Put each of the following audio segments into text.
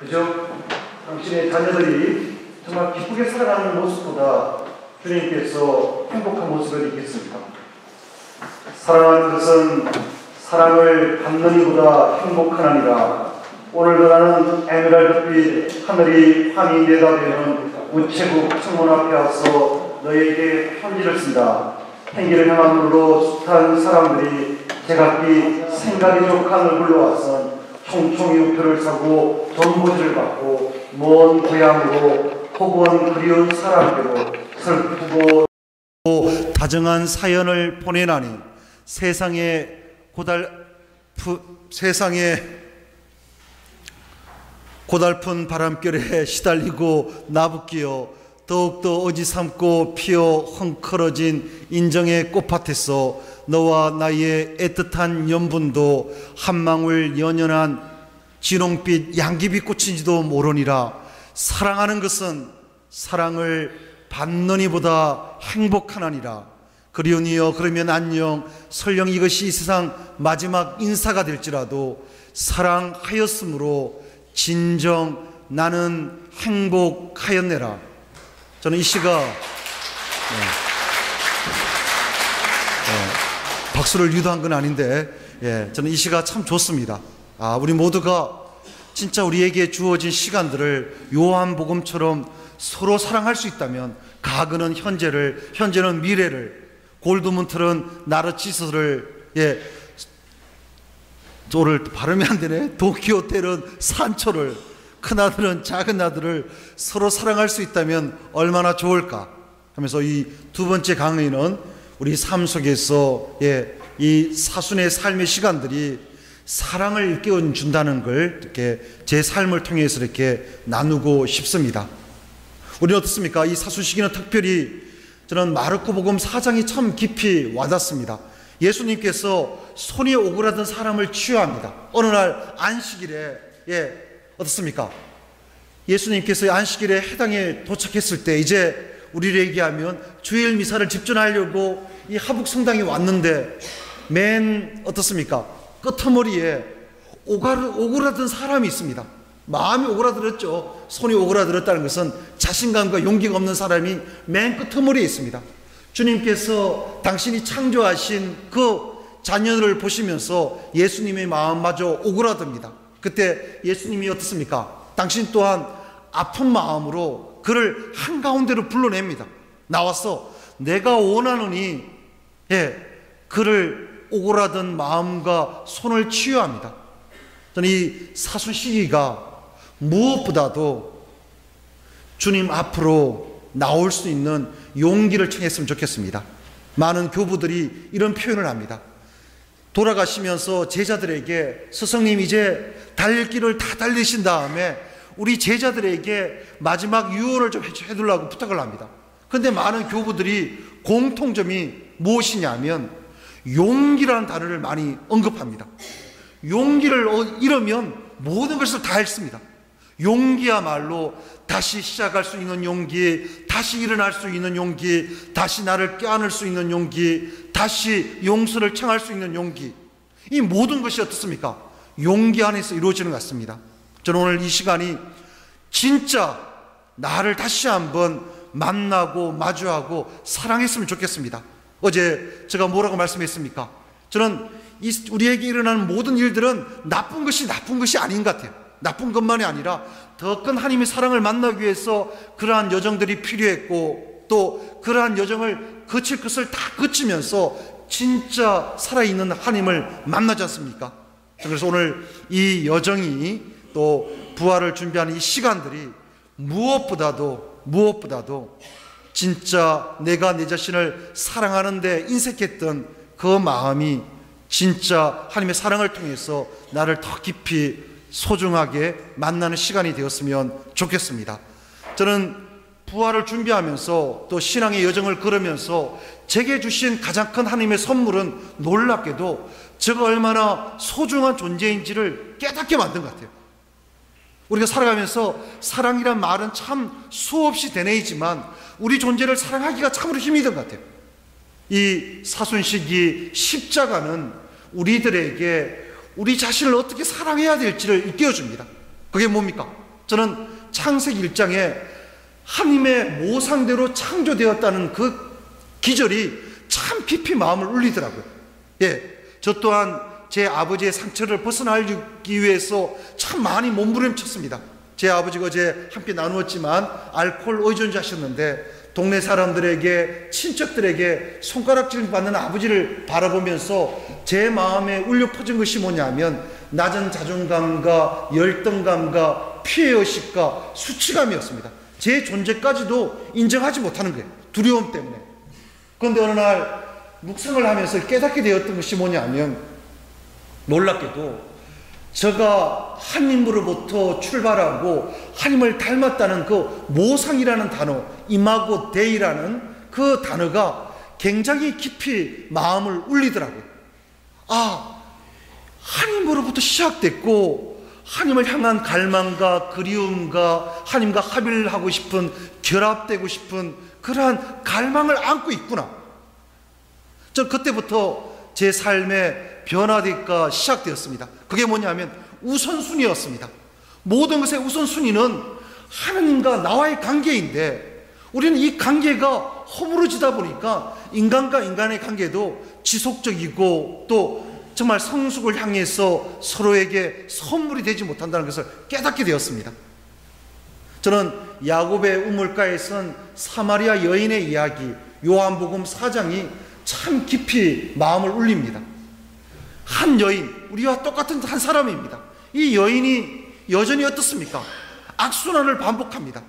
그저 당신의 자녀들이 정말 기쁘게 살아가는 모습보다 주님께서 행복한 모습을 있겠습니까? 사랑하는 것은 사랑을 받는 이보다 행복하나니라. 오늘도 나는 에메랄드빛 하늘이 환히 내다보는 우체국 청문 앞에 와서 너에게 편지를 쓴다. 행기를 향한 물로 숱한 사람들이 제각기 생각이 족한 얼굴로 와서 총총히 우표를 사고 전보지를 받고 먼 고향으로 혹은 그리운 사람께로 슬프고 다정한 사연을 보내나니 세상에 고달픈 바람결에 시달리고 나부끼어 더욱더 어지삼고 피어 헝클어진 인정의 꽃밭에서 너와 나의 애틋한 연분도 한망울 연연한 진홍빛 양귀비 꽃인지도 모르니라. 사랑하는 것은 사랑을 받는 이보다 행복하나니라. 그리우니여 그러면 안녕. 설령 이것이 이 세상 마지막 인사가 될지라도 사랑하였으므로 진정 나는 행복하였네라. 저는 이 시가 박수를 유도한 건 아닌데 저는 이 시가 참 좋습니다. 우리 모두가 진짜 우리에게 주어진 시간들을 요한복음처럼 서로 사랑할 수 있다면 과거는 현재는 미래를, 골드문틀은 나르치스를 저를 발음이 안 되네. 도키호텔은 산초를, 큰아들은 작은 아들을 서로 사랑할 수 있다면 얼마나 좋을까 하면서 이 두 번째 강의는 우리 삶 속에서 이 사순의 삶의 시간들이 사랑을 일깨워 준다는 걸 이렇게 제 삶을 통해서 이렇게 나누고 싶습니다. 우리는 어떻습니까? 이 사순 시기는 특별히 저는 마르코 복음 4장이 참 깊이 와닿습니다. 예수님께서 손이 오그라든 사람을 치유합니다. 어느 날 안식일에 어떻습니까? 예수님께서 안식일에 해당에 도착했을 때 이제 우리를 얘기하면 주일 미사를 집전하려고 이 하북성당에 왔는데 맨 어떻습니까? 끄트머리에 오그라든 사람이 있습니다. 마음이 오그라들었죠. 손이 오그라들었다는 것은 자신감과 용기가 없는 사람이 맨 끄트머리에 있습니다. 주님께서 당신이 창조하신 그 자녀를 보시면서 예수님의 마음마저 오그라듭니다. 그때 예수님이 어떻습니까? 당신 또한 아픈 마음으로 그를 한가운데로 불러냅니다. 나와서 내가 원하노니 그를 오그라든 마음과 손을 치유합니다. 저는 이 사순 시기가 무엇보다도 주님 앞으로 나올 수 있는 용기를 청했으면 좋겠습니다. 많은 교부들이 이런 표현을 합니다. 돌아가시면서 제자들에게 스승님 이제 달릴 길을 다 달리신 다음에 우리 제자들에게 마지막 유언을 좀 해두려고 부탁을 합니다. 그런데 많은 교부들이 공통점이 무엇이냐면 용기라는 단어를 많이 언급합니다. 용기를 잃으면 모든 것을 다 잃습니다. 용기야말로 다시 시작할 수 있는 용기, 다시 일어날 수 있는 용기, 다시 나를 껴안을 수 있는 용기, 다시 용서를 청할 수 있는 용기, 이 모든 것이 어떻습니까? 용기 안에서 이루어지는 것 같습니다. 저는 오늘 이 시간이 진짜 나를 다시 한번 만나고 마주하고 사랑했으면 좋겠습니다. 어제 제가 뭐라고 말씀했습니까? 저는 우리에게 일어나는 모든 일들은 나쁜 것이 아닌 것 같아요. 나쁜 것만이 아니라 더 큰 하나님의 사랑을 만나기 위해서 그러한 여정들이 필요했고 또 그러한 여정을 거칠 것을 다 거치면서 진짜 살아있는 하나님을 만나지 않습니까? 그래서 오늘 이 여정이 또 부활을 준비하는 이 시간들이 무엇보다도 진짜 내가 내 자신을 사랑하는데 인색했던 그 마음이 진짜 하나님의 사랑을 통해서 나를 더 깊이 소중하게 만나는 시간이 되었으면 좋겠습니다. 저는 부활을 준비하면서 또 신앙의 여정을 걸으면서 제게 주신 가장 큰 하나님의 선물은 놀랍게도 제가 얼마나 소중한 존재인지를 깨닫게 만든 것 같아요. 우리가 살아가면서 사랑이란 말은 참 수없이 되뇌이지만 우리 존재를 사랑하기가 참으로 힘이 든 것 같아요. 이 사순시기 십자가는 우리들에게 우리 자신을 어떻게 사랑해야 될지를 일깨워줍니다. 그게 뭡니까? 저는 창세기 1장에 하나님의 모상대로 창조되었다는 그 기절이 참 깊이 마음을 울리더라고요. 저 또한 제 아버지의 상처를 벗어나기 위해서 참 많이 몸부림쳤습니다. 제 아버지가 어제 함께 나누었지만 알코올 의존자셨는데 동네 사람들에게, 친척들에게 손가락질 받는 아버지를 바라보면서 제 마음에 울려 퍼진 것이 뭐냐면 낮은 자존감과 열등감과 피해의식과 수치감이었습니다. 제 존재까지도 인정하지 못하는 거예요. 두려움 때문에. 그런데 어느 날 묵상을 하면서 깨닫게 되었던 것이 뭐냐면, 놀랍게도 제가 하나님으로부터 출발하고 하나님을 닮았다는 그 모상이라는 단어, 이마고 데이라는 그 단어가 굉장히 깊이 마음을 울리더라고요. 하나님으로부터 시작됐고 하나님을 향한 갈망과 그리움과 하나님과 합의를 하고 싶은, 결합되고 싶은 그러한 갈망을 안고 있구나. 전 그때부터 제 삶의 변화가 시작되었습니다. 그게 뭐냐면 우선순위였습니다. 모든 것의 우선순위는 하나님과 나와의 관계인데, 우리는 이 관계가 허물어지다 보니까 인간과 인간의 관계도 지속적이고 또 정말 성숙을 향해서 서로에게 선물이 되지 못한다는 것을 깨닫게 되었습니다. 저는 야곱의 우물가에 선 사마리아 여인의 이야기, 요한복음 4장이 참 깊이 마음을 울립니다. 한 여인, 우리와 똑같은 한 사람입니다. 이 여인이 여전히 어떻습니까? 악순환을 반복합니다.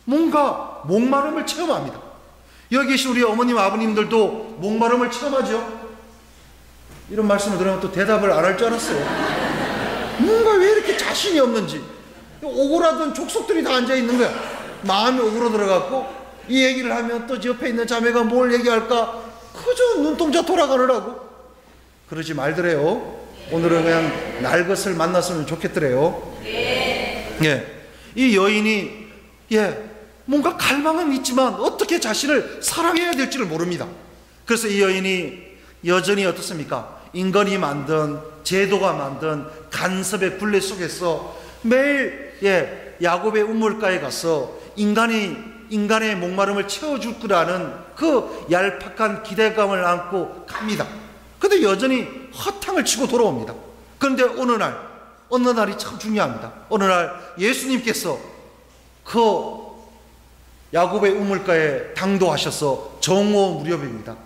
뭔가 목마름을 체험합니다. 여기 계신 우리 어머님, 아버님들도 목마름을 체험하죠? 이런 말씀을 들으면 또 대답을 안 할 줄 알았어요. 뭔가 왜 이렇게 자신이 없는지. 오그라든 족속들이 다 앉아있는 거야. 마음이 오그라들어갖고 이 얘기를 하면 또 옆에 있는 자매가 뭘 얘기할까 그저 눈동자 돌아가느라고. 그러지 말더래요. 오늘은 그냥 날 것을 만났으면 좋겠더래요. 이 여인이 뭔가 갈망은 있지만 어떻게 자신을 사랑해야 될지를 모릅니다. 그래서 이 여인이 여전히 어떻습니까? 인간이 만든, 제도가 만든 간섭의 굴레 속에서 매일 야곱의 우물가에 가서 인간의 목마름을 채워줄 거라는 그 얄팍한 기대감을 안고 갑니다. 근데 여전히 허탕을 치고 돌아옵니다. 그런데 어느 날이 참 중요합니다. 어느 날 예수님께서 그 야곱의 우물가에 당도하셔서 정오 무렵입니다.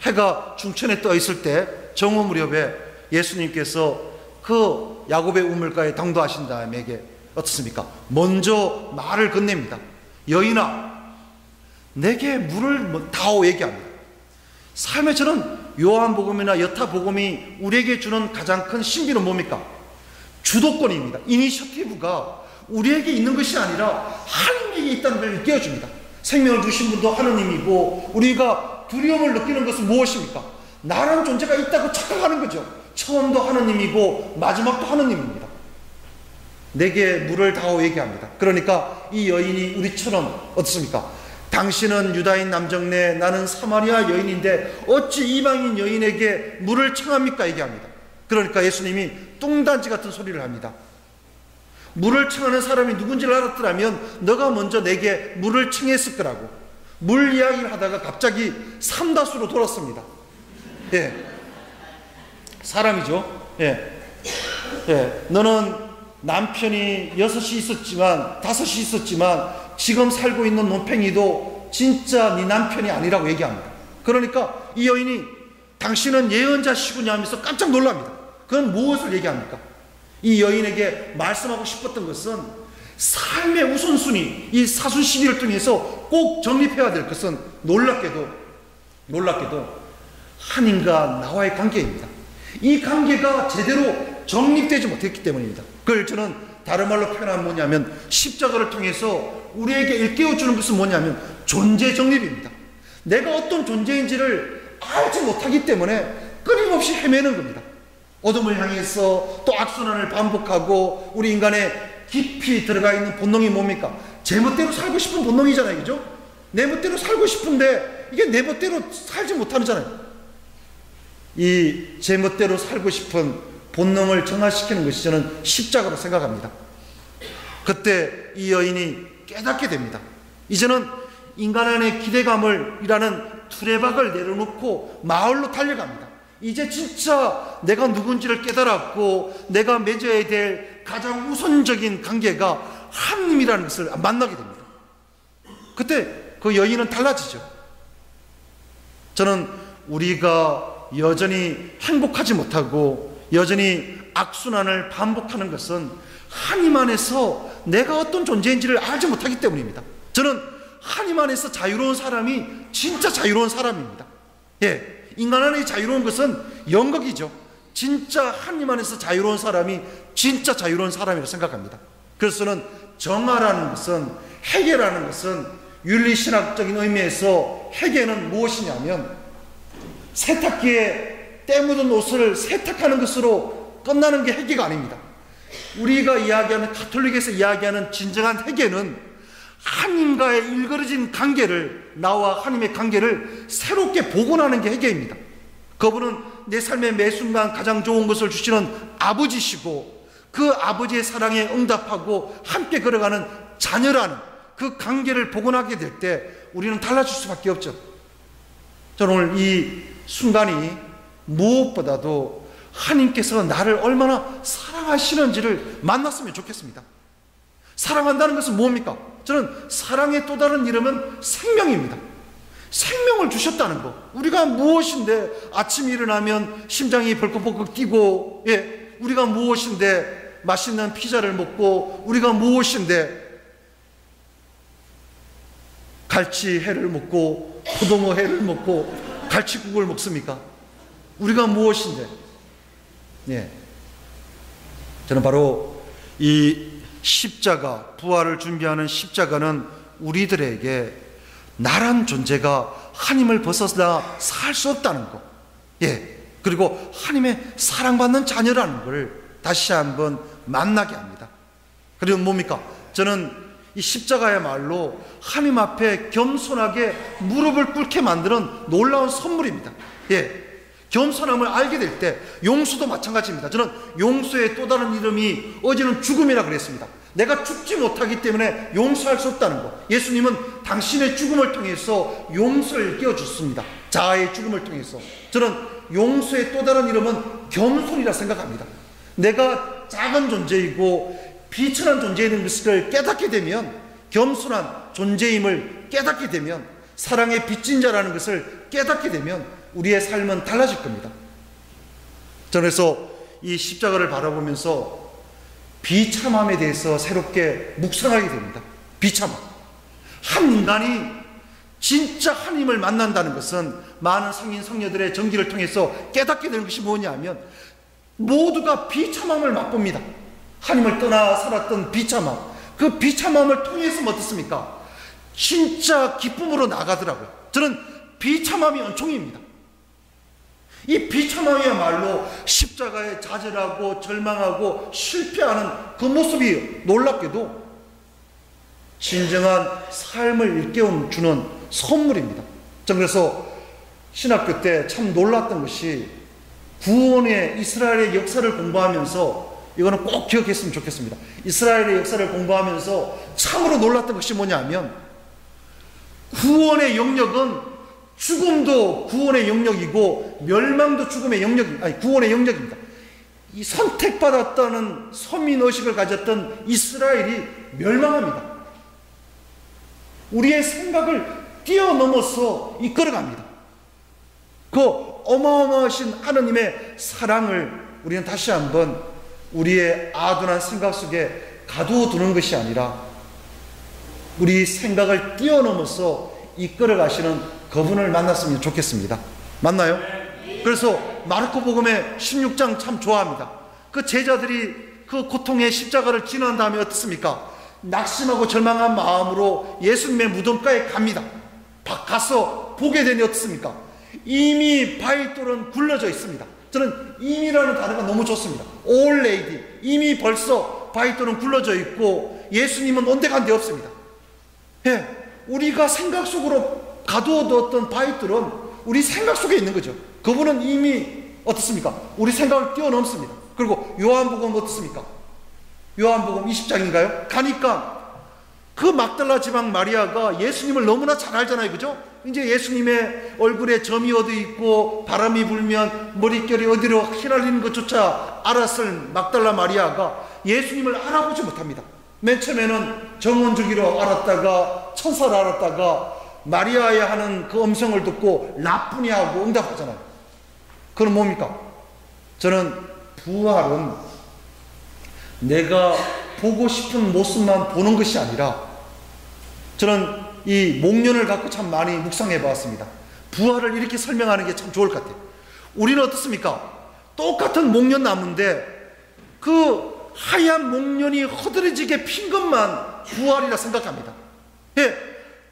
해가 중천에 떠 있을 때 정오 무렵에 예수님께서 그 야곱의 우물가에 당도하신 다음에 어떻습니까? 먼저 말을 건넵니다. 여인아, 내게 물을 다오 얘기합니다. 삶에 저는 요한복음이나 여타복음이 우리에게 주는 가장 큰 신비는 뭡니까? 주도권입니다. 이니셔티브가 우리에게 있는 것이 아니라 하나님에게 있다는 걸 깨워줍니다. 생명을 주신 분도 하나님이고, 우리가 두려움을 느끼는 것은 무엇입니까? 나라는 존재가 있다고 착각하는 거죠. 처음도 하나님이고 마지막도 하나님입니다. 내게 물을 다오 얘기합니다. 그러니까 이 여인이 우리처럼 어떻습니까? 당신은 유다인 남정네, 나는 사마리아 여인인데 어찌 이방인 여인에게 물을 청합니까? 얘기합니다. 그러니까 예수님이 뚱단지 같은 소리를 합니다. 물을 청하는 사람이 누군지를 알았더라면 너가 먼저 내게 물을 청했을 거라고. 물 이야기를 하다가 갑자기 삼다수로 돌았습니다. 사람이죠. 너는 남편이 6이 있었지만 5이 있었지만 지금 살고 있는 논팽이도 진짜 네 남편이 아니라고 얘기합니다. 그러니까 이 여인이 당신은 예언자시구냐 하면서 깜짝 놀랍니다. 그건 무엇을 얘기합니까? 이 여인에게 말씀하고 싶었던 것은 삶의 우선순위, 이 사순시리를 통해서 꼭 정립해야 될 것은 놀랍게도 하나님과 나와의 관계입니다. 이 관계가 제대로 정립되지 못했기 때문입니다. 그걸 저는 다른 말로 표현하면 뭐냐면, 십자가를 통해서 우리에게 일깨워주는 것은 뭐냐면 존재 정립입니다. 내가 어떤 존재인지를 알지 못하기 때문에 끊임없이 헤매는 겁니다. 어둠을 향해서 또 악순환을 반복하고, 우리 인간의 깊이 들어가 있는 본능이 뭡니까? 제 멋대로 살고 싶은 본능이잖아요. 그죠? 내 멋대로 살고 싶은데 이게 내 멋대로 살지 못하잖아요. 이 제 멋대로 살고 싶은 본능을 정화시키는 것이 저는 십자가로 생각합니다. 그때 이 여인이 깨닫게 됩니다. 이제는 인간 안의 기대감을 이라는 두레박을 내려놓고 마을로 달려갑니다. 이제 진짜 내가 누군지를 깨달았고 내가 맺어야 될 가장 우선적인 관계가 하나님이라는 것을 만나게 됩니다. 그때 그 여인은 달라지죠. 저는 우리가 여전히 행복하지 못하고 여전히 악순환을 반복하는 것은 하나님 안에서 내가 어떤 존재인지를 알지 못하기 때문입니다. 저는 하나님 안에서 자유로운 사람이 진짜 자유로운 사람입니다. 예, 인간 안에 자유로운 것은 연극이죠. 진짜 하나님 안에서 자유로운 사람이 진짜 자유로운 사람이라고 생각합니다. 그래서 저는 정화라는 것은, 회개라는 것은 윤리신학적인 의미에서 회개는 무엇이냐면 세탁기에 때 묻은 옷을 세탁하는 것으로 끝나는 게 회개가 아닙니다. 우리가 이야기하는, 가톨릭에서 이야기하는 진정한 회개는 하나님과의 일그러진 관계를, 나와 하나님의 관계를 새롭게 복원하는 게 회개입니다. 그분은 내 삶의 매 순간 가장 좋은 것을 주시는 아버지시고 그 아버지의 사랑에 응답하고 함께 걸어가는 자녀라는 그 관계를 복원하게 될 때 우리는 달라질 수밖에 없죠. 저는 오늘 이 순간이 무엇보다도 하나님께서 나를 얼마나 사랑하시는지를 만났으면 좋겠습니다. 사랑한다는 것은 뭡니까? 저는 사랑의 또 다른 이름은 생명입니다. 생명을 주셨다는 거. 우리가 무엇인데 아침에 일어나면 심장이 벌컥벌컥 뛰고, 예, 우리가 무엇인데 맛있는 피자를 먹고, 우리가 무엇인데 갈치회를 먹고 고등어회를 먹고 갈치국을 먹습니까? 우리가 무엇인데? 예, 저는 바로 이 십자가, 부활을 준비하는 십자가는 우리들에게 나란 존재가 하나님을 벗어나 살 수 없다는 것, 예, 그리고 하나님의 사랑받는 자녀라는 것을 다시 한번 만나게 합니다. 그리고 뭡니까? 저는 이 십자가야말로 하나님 앞에 겸손하게 무릎을 꿇게 만드는 놀라운 선물입니다. 예, 겸손함을 알게 될 때 용서도 마찬가지입니다. 저는 용서의 또 다른 이름이 어제는 죽음이라 그랬습니다. 내가 죽지 못하기 때문에 용서할 수 없다는 것. 예수님은 당신의 죽음을 통해서 용서를 일깨워주셨습니다. 자아의 죽음을 통해서. 저는 용서의 또 다른 이름은 겸손이라 생각합니다. 내가 작은 존재이고 비천한 존재인 것을 깨닫게 되면, 겸손한 존재임을 깨닫게 되면, 사랑의 빚진 자라는 것을 깨닫게 되면 우리의 삶은 달라질 겁니다. 저는 그래서 이 십자가를 바라보면서 비참함에 대해서 새롭게 묵상하게 됩니다. 비참함. 한 인간이 진짜 하나님을 만난다는 것은 많은 성인 성녀들의 전기를 통해서 깨닫게 되는 것이 뭐냐면 모두가 비참함을 맛봅니다. 하나님을 떠나 살았던 비참함, 그 비참함을 통해서 어떻습니까? 진짜 기쁨으로 나가더라고요. 저는 비참함이 은총입니다. 이 비참함이야말로 십자가에 좌절하고 절망하고 실패하는 그 모습이 놀랍게도 진정한 삶을 일깨워주는 선물입니다. 저는 그래서 신학교 때 참 놀랐던 것이 구원의 이스라엘의 역사를 공부하면서, 이거는 꼭 기억했으면 좋겠습니다. 이스라엘의 역사를 공부하면서 참으로 놀랐던 것이 뭐냐면 구원의 영역은 죽음도 구원의 영역이고 멸망도 죽음의 영역, 아니 구원의 영역입니다. 이 선택받았다는 선민의식을 가졌던 이스라엘이 멸망합니다. 우리의 생각을 뛰어넘어서 이끌어갑니다. 그 어마어마하신 하나님의 사랑을 우리는 다시 한번 우리의 아둔한 생각 속에 가두어두는 것이 아니라 우리 생각을 뛰어넘어서 이끌어 가시는 그분을 만났으면 좋겠습니다. 맞나요? 그래서 마르코 복음의 16장 참 좋아합니다. 그 제자들이 그 고통의 십자가를 지난 다음에 어떻습니까? 낙심하고 절망한 마음으로 예수님의 무덤가에 갑니다. 가서 보게 되니 어떻습니까? 이미 바위돌은 굴러져 있습니다. 저는 이미라는 단어가 너무 좋습니다. already, 이미 벌써 바위돌은 굴러져 있고 예수님은 온데간데 없습니다. 예, 우리가 생각 속으로 가두어두었던 바위돌은 우리 생각 속에 있는 거죠. 그분은 이미 어떻습니까? 우리 생각을 뛰어넘습니다. 그리고 요한복음 어떻습니까? 요한복음 20장인가요? 가니까 그 막달라 지방 마리아가 예수님을 너무나 잘 알잖아요. 그죠? 이제 예수님의 얼굴에 점이 어디 있고 바람이 불면 머릿결이 어디로 휘날리는 것조차 알았을 막달라 마리아가 예수님을 알아보지 못합니다. 맨 처음에는 정원주기로 알았다가 천사로 알았다가 마리아의 하는 그 음성을 듣고 라쁘니 하고 응답하잖아요. 그건 뭡니까? 저는 부활은 내가 보고 싶은 모습만 보는 것이 아니라, 저는 이 목련을 갖고 참 많이 묵상해 봤습니다. 부활을 이렇게 설명하는 게 참 좋을 것 같아요. 우리는 어떻습니까? 똑같은 목련나무인데 그 하얀 목련이 허드레지게 핀 것만 부활이라 생각합니다. 예,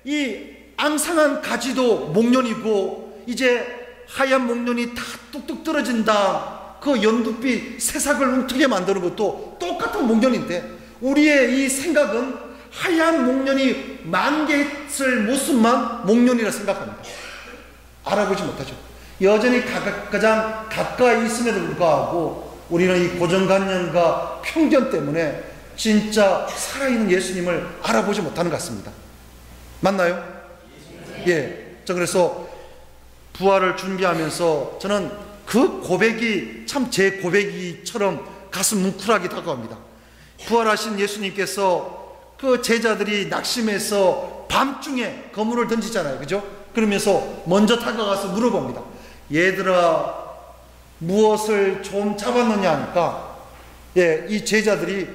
이 앙상한 가지도 목련이고 이제 하얀 목련이 다 뚝뚝 떨어진다, 그 연두빛 새싹을 움트게 만드는 것도 똑같은 목련인데, 우리의 이 생각은 하얀 목련이 만개했을 모습만 목련이라 생각합니다. 알아보지 못하죠. 여전히 가장 가까이 있음에도 불구하고 우리는 이 고정관념과 편견 때문에 진짜 살아있는 예수님을 알아보지 못하는 것 같습니다. 맞나요? 예. 저 그래서 부활을 준비하면서 저는 그 고백이 참 제 고백이처럼 가슴 뭉클하게 다가옵니다. 부활하신 예수님께서 그 제자들이 낙심해서 밤중에 거물을 던지잖아요. 그죠? 그러면서 먼저 다가가서 물어봅니다. 얘들아, 무엇을 좀 잡았느냐 하니까, 예, 이 제자들이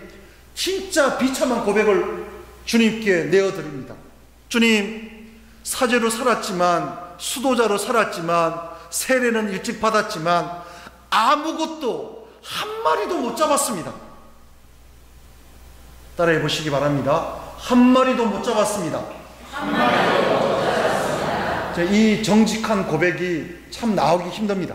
진짜 비참한 고백을 주님께 내어드립니다. 주님, 사제로 살았지만, 수도자로 살았지만, 세례는 일찍 받았지만 아무것도 한 마리도 못 잡았습니다. 따라해 보시기 바랍니다. 한 마리도 못 잡았습니다. 한 마리도 못 잡았습니다. 이 정직한 고백이 참 나오기 힘듭니다.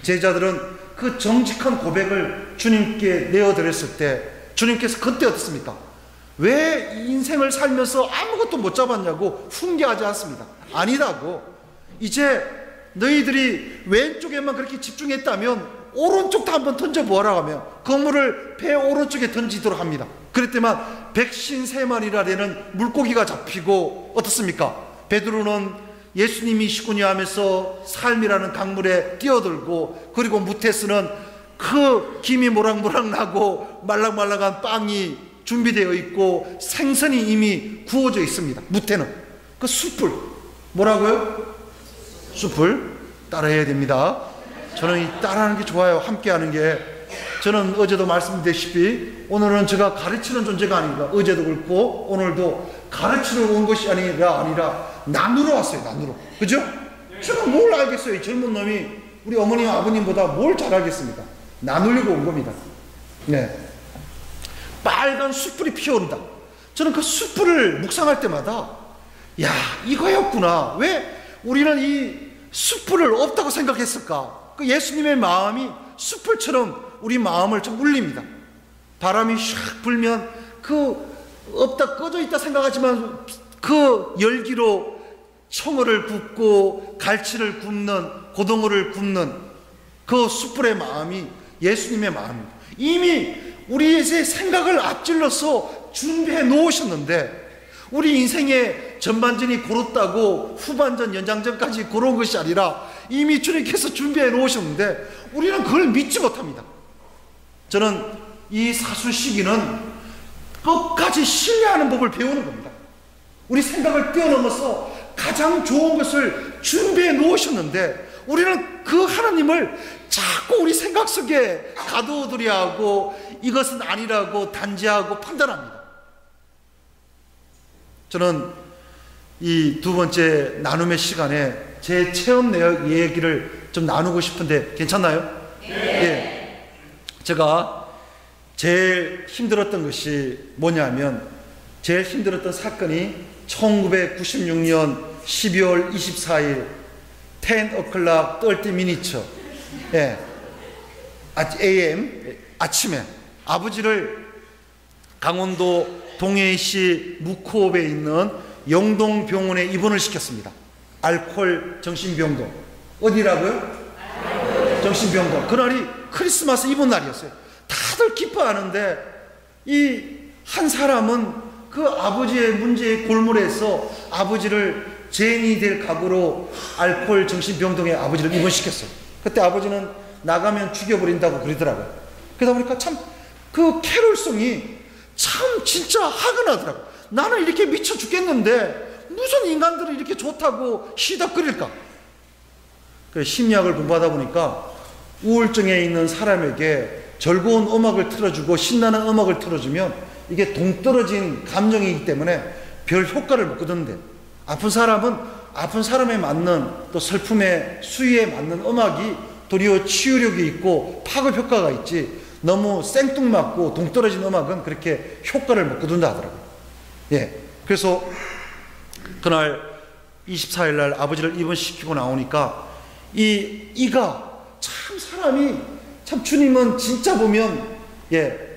제자들은 그 정직한 고백을 주님께 내어드렸을 때 주님께서 그때 어떻습니까? 왜 인생을 살면서 아무것도 못 잡았냐고 훈계하지 않습니다. 아니라고, 이제 너희들이 왼쪽에만 그렇게 집중했다면 오른쪽도 한번 던져보아라 하며 그물을 배 오른쪽에 던지도록 합니다. 그랬더만 153마리나 되는 물고기가 잡히고, 어떻습니까? 베드로는 예수님이시구나 하면서 삶이라는 강물에 뛰어들고, 그리고 무테스는 그 김이 모락모락 나고 말랑말랑한 빵이 준비되어 있고 생선이 이미 구워져 있습니다. 무테는 그 숯불, 뭐라고요? 숲을 따라해야 됩니다. 저는 이 따라하는 게 좋아요. 함께 하는 게. 저는 어제도 말씀드렸다시피 오늘은 제가 가르치는 존재가 아닙니다. 어제도 그렇고 오늘도 가르치러 온 것이 아니라 나누러 왔어요. 나누러. 그죠? 제가 뭘 알겠어요. 이 젊은 놈이 우리 어머님 아버님보다 뭘 잘 알겠습니까? 나누려고 온 겁니다. 네. 빨간 숯불이 피어오른다. 저는 그 숯불을 묵상할 때마다 야, 이거였구나. 왜 우리는 이 숯불을 없다고 생각했을까? 그 예수님의 마음이 숯불처럼 우리 마음을 좀 울립니다. 바람이 샥 불면 그 없다, 꺼져 있다 생각하지만 그 열기로 청어를 굽고 갈치를 굽는, 고등어를 굽는 그 숯불의 마음이 예수님의 마음입니다. 이미 우리의 생각을 앞질러서 준비해 놓으셨는데, 우리 인생의 전반전이 고렇다고 후반전 연장전까지 고른 것이 아니라 이미 주님께서 준비해 놓으셨는데 우리는 그걸 믿지 못합니다. 저는 이 사순 시기는 끝까지 신뢰하는 법을 배우는 겁니다. 우리 생각을 뛰어넘어서 가장 좋은 것을 준비해 놓으셨는데 우리는 그 하나님을 자꾸 우리 생각 속에 가두어두려 하고 이것은 아니라고 단지하고 판단합니다. 저는 이 두 번째 나눔의 시간에 제 체험 내역 얘기를 좀 나누고 싶은데 괜찮나요? 네. 예. 제가 제일 힘들었던 것이 뭐냐면, 제일 힘들었던 사건이 1996년 12월 24일 10 o'clock 30 minutes 예. AM 아침에 아버지를 강원도 동해시 묵호읍에 있는 영동병원에 입원을 시켰습니다. 알코올 정신병동. 어디라고요? 정신병동. 그날이 크리스마스 이브 날이었어요. 다들 기뻐하는데 이 한 사람은 그 아버지의 문제의 골몰에서 아버지를 죄인이 될 각오로 알코올 정신병동에 아버지를 입원시켰어요. 그때 아버지는 나가면 죽여버린다고 그러더라고요. 그러다 보니까 참 그 캐롤송이 참 진짜 화가 나더라고요. 나는 이렇게 미쳐 죽겠는데 무슨 인간들이 이렇게 좋다고 시덕거릴까? 그 심리학을 공부하다 보니까 우울증에 있는 사람에게 즐거운 음악을 틀어주고 신나는 음악을 틀어주면 이게 동떨어진 감정이기 때문에 별 효과를 못 거두는데, 아픈 사람은 아픈 사람에 맞는 또 슬픔의 수위에 맞는 음악이 도리어 치유력이 있고 파급 효과가 있지, 너무 생뚱맞고 동떨어진 음악은 그렇게 효과를 못 거둔다 하더라고요. 예. 그래서 그날 24일 날 아버지를 입원시키고 나오니까 이가 참 사람이 참 주님은 진짜 보면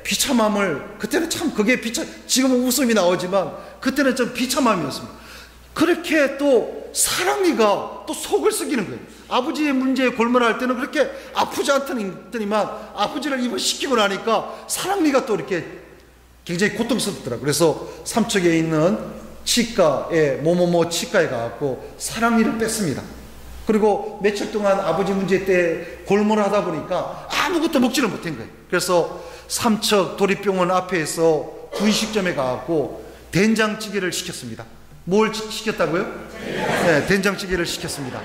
비참함을, 그때는 참 그게 지금은 웃음이 나오지만 그때는 좀 비참함이었습니다. 그렇게 또 사랑니가 또 속을 썩이는 거예요. 아버지의 문제에 골몰할 때는 그렇게 아프지 않더니만 아버지를 입원시키고 나니까 사랑니가 또 이렇게 굉장히 고통스럽더라고요. 그래서 삼척에 있는 치과에 뭐뭐뭐 치과에 가갖고 사랑니를 뺐습니다. 그리고 며칠 동안 아버지 문제 때 골몰하다 보니까 아무것도 먹지를 못한 거예요. 그래서 삼척 도립병원 앞에서 분식점에 가갖고 된장찌개를 시켰습니다. 뭘 시켰다고요? 네, 된장찌개를 시켰습니다.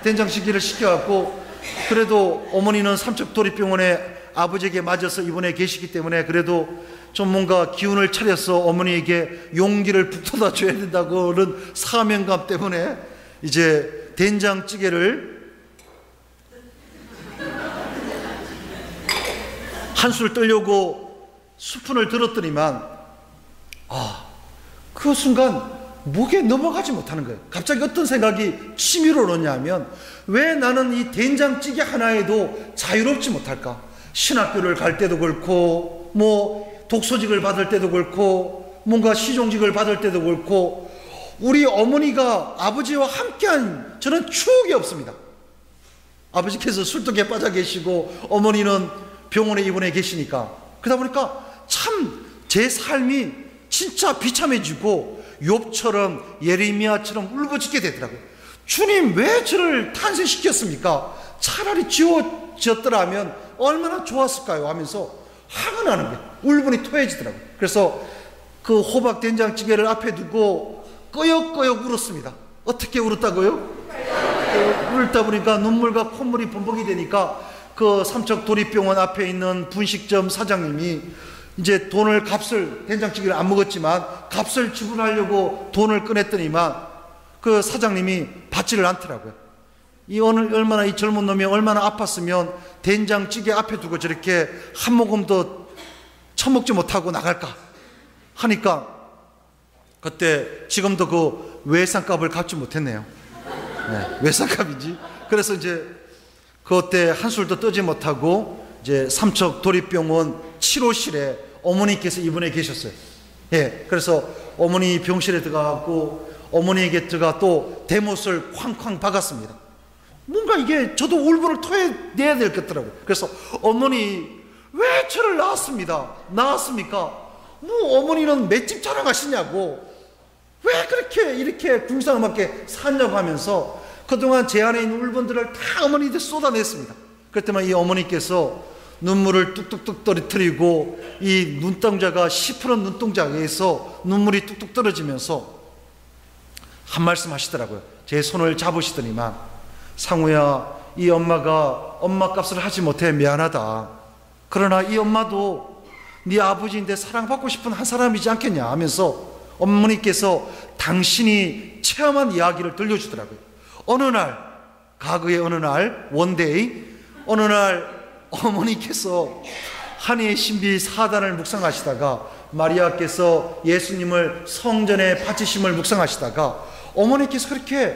된장찌개를 시켜갖고, 그래도 어머니는 삼척 도립병원에 아버지에게 맞아서 입원해 계시기 때문에 그래도 좀 뭔가 기운을 차려서 어머니에게 용기를 북돋아 줘야 된다고 그런 사명감 때문에 이제 된장찌개를 한술 떨려고 스푼을 들었더니만 그 순간 목에 넘어가지 못하는 거예요. 갑자기 어떤 생각이 치밀어 오냐면, 왜 나는 이 된장찌개 하나에도 자유롭지 못할까? 신학교를 갈 때도 그렇고, 뭐 독서직을 받을 때도 그렇고, 뭔가 시종직을 받을 때도 그렇고, 우리 어머니가 아버지와 함께한 저는 추억이 없습니다. 아버지께서 술독에 빠져 계시고 어머니는 병원에 입원해 계시니까, 그러다 보니까 참 제 삶이 진짜 비참해지고 욥처럼 예레미야처럼 울부짖게 되더라고요. 주님 왜 저를 탄생시켰습니까? 차라리 지워졌더라면 얼마나 좋았을까요? 하면서 화가 나는 거예요. 울분이 토해지더라고요. 그래서 그 호박 된장찌개를 앞에 두고 꺼역꺼역 울었습니다. 어떻게 울었다고요? 울다 보니까 눈물과 콧물이 범벅이 되니까 그 삼척 도립병원 앞에 있는 분식점 사장님이 이제 값을, 된장찌개를 안 먹었지만 값을 지불하려고 돈을 꺼냈더니만 그 사장님이 받지를 않더라고요. 얼마나 이 젊은 놈이 얼마나 아팠으면 된장찌개 앞에 두고 저렇게 한 모금도 처먹지 못하고 나갈까 하니까, 그때 지금도 그 외상값을 갚지 못했네요. 네, 외상값이지. 그래서 이제 그때 한술도 뜨지 못하고 이제 삼척 도립병원 치료실에 어머니께서 입원해 계셨어요. 예, 그래서 어머니 병실에 들어가고 어머니에게 들어가 또 대못을 쾅쾅 박았습니다. 뭔가 이게 저도 울분을 토해내야 될 것 같더라고요. 그래서 어머니 왜 저를 낳았습니까? 뭐 어머니는 맷집 자랑하시냐고, 왜 그렇게 이렇게 궁상맞게 사냐고 하면서 그동안 제 안에 있는 울분들을 다 어머니한테 쏟아냈습니다. 그랬더니 이 어머니께서 눈물을 뚝뚝뚝 떨어뜨리고 이 눈동자가 시퍼런 눈동자에서 눈물이 뚝뚝 떨어지면서 한 말씀 하시더라고요. 제 손을 잡으시더니만, 상우야, 이 엄마가 엄마 값을 하지 못해 미안하다. 그러나 이 엄마도 네 아버지인데 사랑받고 싶은 한 사람이지 않겠냐 하면서 어머니께서 당신이 체험한 이야기를 들려주더라고요. 과거의 어느 날 원데이, 어느 날 어머니께서 한의의 신비 4단을 묵상하시다가 마리아께서 예수님을 성전에 바치심을 묵상하시다가 어머니께서 그렇게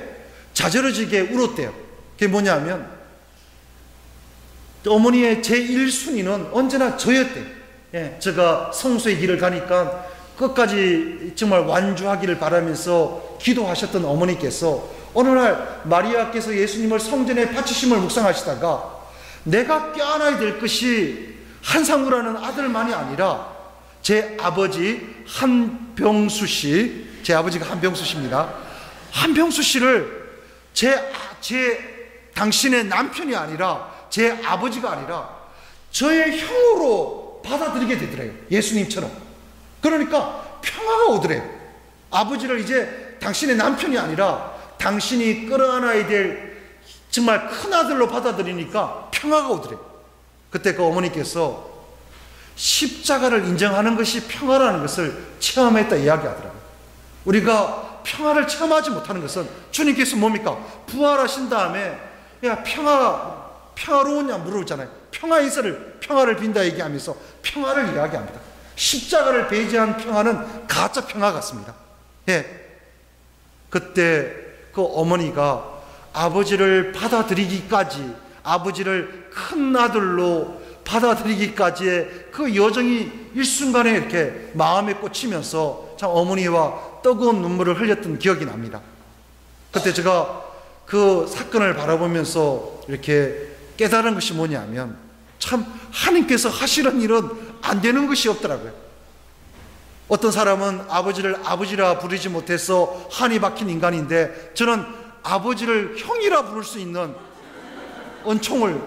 자저러지게 울었대요. 그게 뭐냐면 어머니의 제1순위는 언제나 저였대요. 예, 제가 성수의 길을 가니까 끝까지 정말 완주하기를 바라면서 기도하셨던 어머니께서 어느 날 마리아께서 예수님을 성전에 바치심을 묵상하시다가 내가 껴안아야 될 것이 한상우라는 아들만이 아니라 제 아버지 한병수 씨, 제 아버지가 한병수 씨입니다. 한병수 씨를 당신의 남편이 아니라, 제 아버지가 아니라 저의 형으로 받아들이게 되더래요. 예수님처럼. 그러니까 평화가 오더래요. 아버지를 이제 당신의 남편이 아니라 당신이 끌어안아야 될 정말 큰 아들로 받아들이니까 평화가 오더래요. 그때 그 어머니께서 십자가를 인정하는 것이 평화라는 것을 체험했다 이야기하더라고요. 우리가 평화를 체험하지 못하는 것은, 주님께서 뭡니까? 부활하신 다음에 야 평화로우냐 물어보잖아요. 평화를 빈다 얘기하면서 평화를 이야기합니다. 십자가를 배제한 평화는 가짜 평화 같습니다. 그때 그 어머니가 아버지를 받아들이기까지, 아버지를 큰 아들로 받아들이기까지의 그 여정이 일순간에 이렇게 마음에 꽂히면서 참 어머니와 뜨거운 눈물을 흘렸던 기억이 납니다. 그때 제가 그 사건을 바라보면서 이렇게 깨달은 것이 뭐냐면, 참 하나님께서 하시는 일은 안 되는 것이 없더라고요. 어떤 사람은 아버지를 아버지라 부르지 못해서 한이 박힌 인간인데, 저는 아버지를 형이라 부를 수 있는 은총을,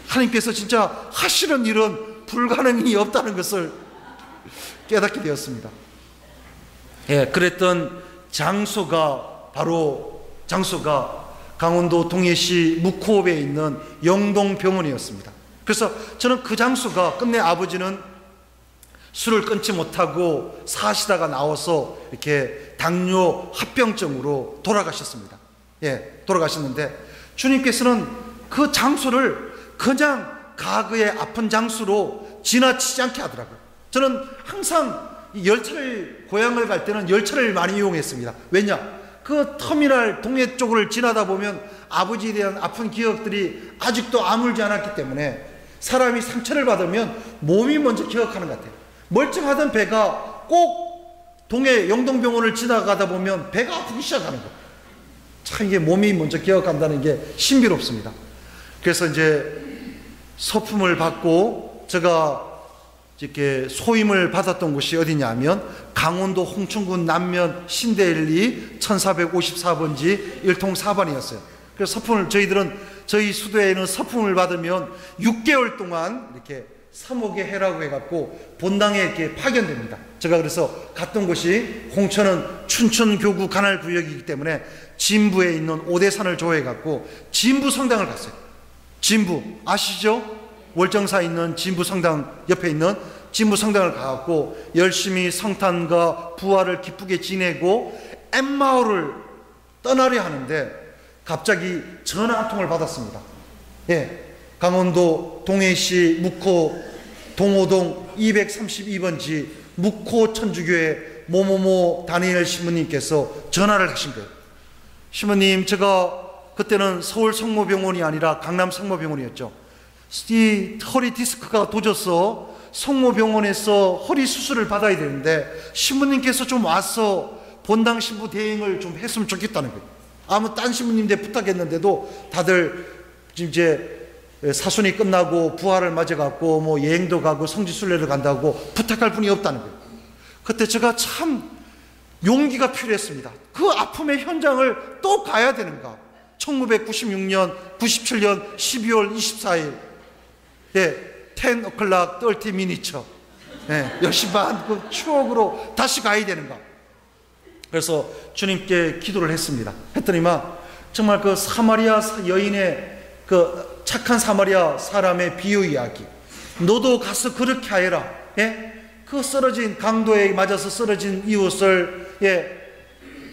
하나님께서 진짜 하시는 일은 불가능이 없다는 것을 깨닫게 되었습니다. 그랬던 장소가 강원도 동해시 묵호읍에 있는 영동병원이었습니다. 그래서 저는 그 장소가, 끝내 아버지는 술을 끊지 못하고 사시다가 나와서 이렇게 당뇨 합병증으로 돌아가셨습니다. 돌아가셨는데, 주님께서는 그 장소를 그냥 가그의 아픈 장소로 지나치지 않게 하더라고요. 저는 항상 고향을 갈 때는 열차를 많이 이용했습니다. 왜냐? 그 터미널 동해 쪽을 지나다 보면 아버지에 대한 아픈 기억들이 아직도 아물지 않았기 때문에, 사람이 상처를 받으면 몸이 먼저 기억하는 것 같아요. 멀쩡하던 배가 꼭 동해 영동병원을 지나가다 보면 배가 아프기 시작하는 거예요. 참 이게 몸이 먼저 기억한다는 게 신비롭습니다. 그래서 이제 서품을 받고 제가 이렇게 소임을 받았던 곳이 어디냐면, 강원도 홍천군 남면 신대일리 1454번지 1통 4번이었어요. 그래서 저희 수도에는 서품을 받으면 6개월 동안 이렇게 사목의 해라고 해갖고 본당에 이렇게 파견됩니다. 제가 그래서 갔던 곳이, 홍천은 춘천교구 관할구역이기 때문에 진부에 있는 오대산을 좋아해갖고 진부 성당을 갔어요. 진부 아시죠? 월정사에 있는 진부 성당 옆에 있는 진부 성당을 가갖고 열심히 성탄과 부활을 기쁘게 지내고 엠마오를 떠나려 하는데, 갑자기 전화 한 통을 받았습니다. 강원도 동해시 묵호 동호동 232번지 묵호 천주교회 모모모 다니엘 신부님께서 전화를 하신 거예요. 신부님, 제가 그때는 서울 성모병원이 아니라 강남 성모병원이었죠. 이 허리 디스크가 도져서 성모병원에서 허리 수술을 받아야 되는데, 신부님께서 좀 와서 본당 신부 대행을 좀 했으면 좋겠다는 거예요. 아무 딴 신부님들 부탁했는데도 다들 이제 사순이 끝나고 부활을 맞아갖고 뭐 여행도 가고 성지순례를 간다고 부탁할 분이 없다는 거예요. 그때 제가 참 용기가 필요했습니다. 그 아픔의 현장을 또 가야 되는가. 1996년 97년 12월 24일 10 o'clock 30 minutes 10시 반 그 추억으로 다시 가야 되는가. 그래서 주님께 기도를 했습니다. 했더니만 정말 그 사마리아 여인의 그 착한 사마리아 사람의 비유 이야기, 너도 가서 그렇게 하여라. 그 쓰러진 강도에 맞아서 쓰러진 이웃을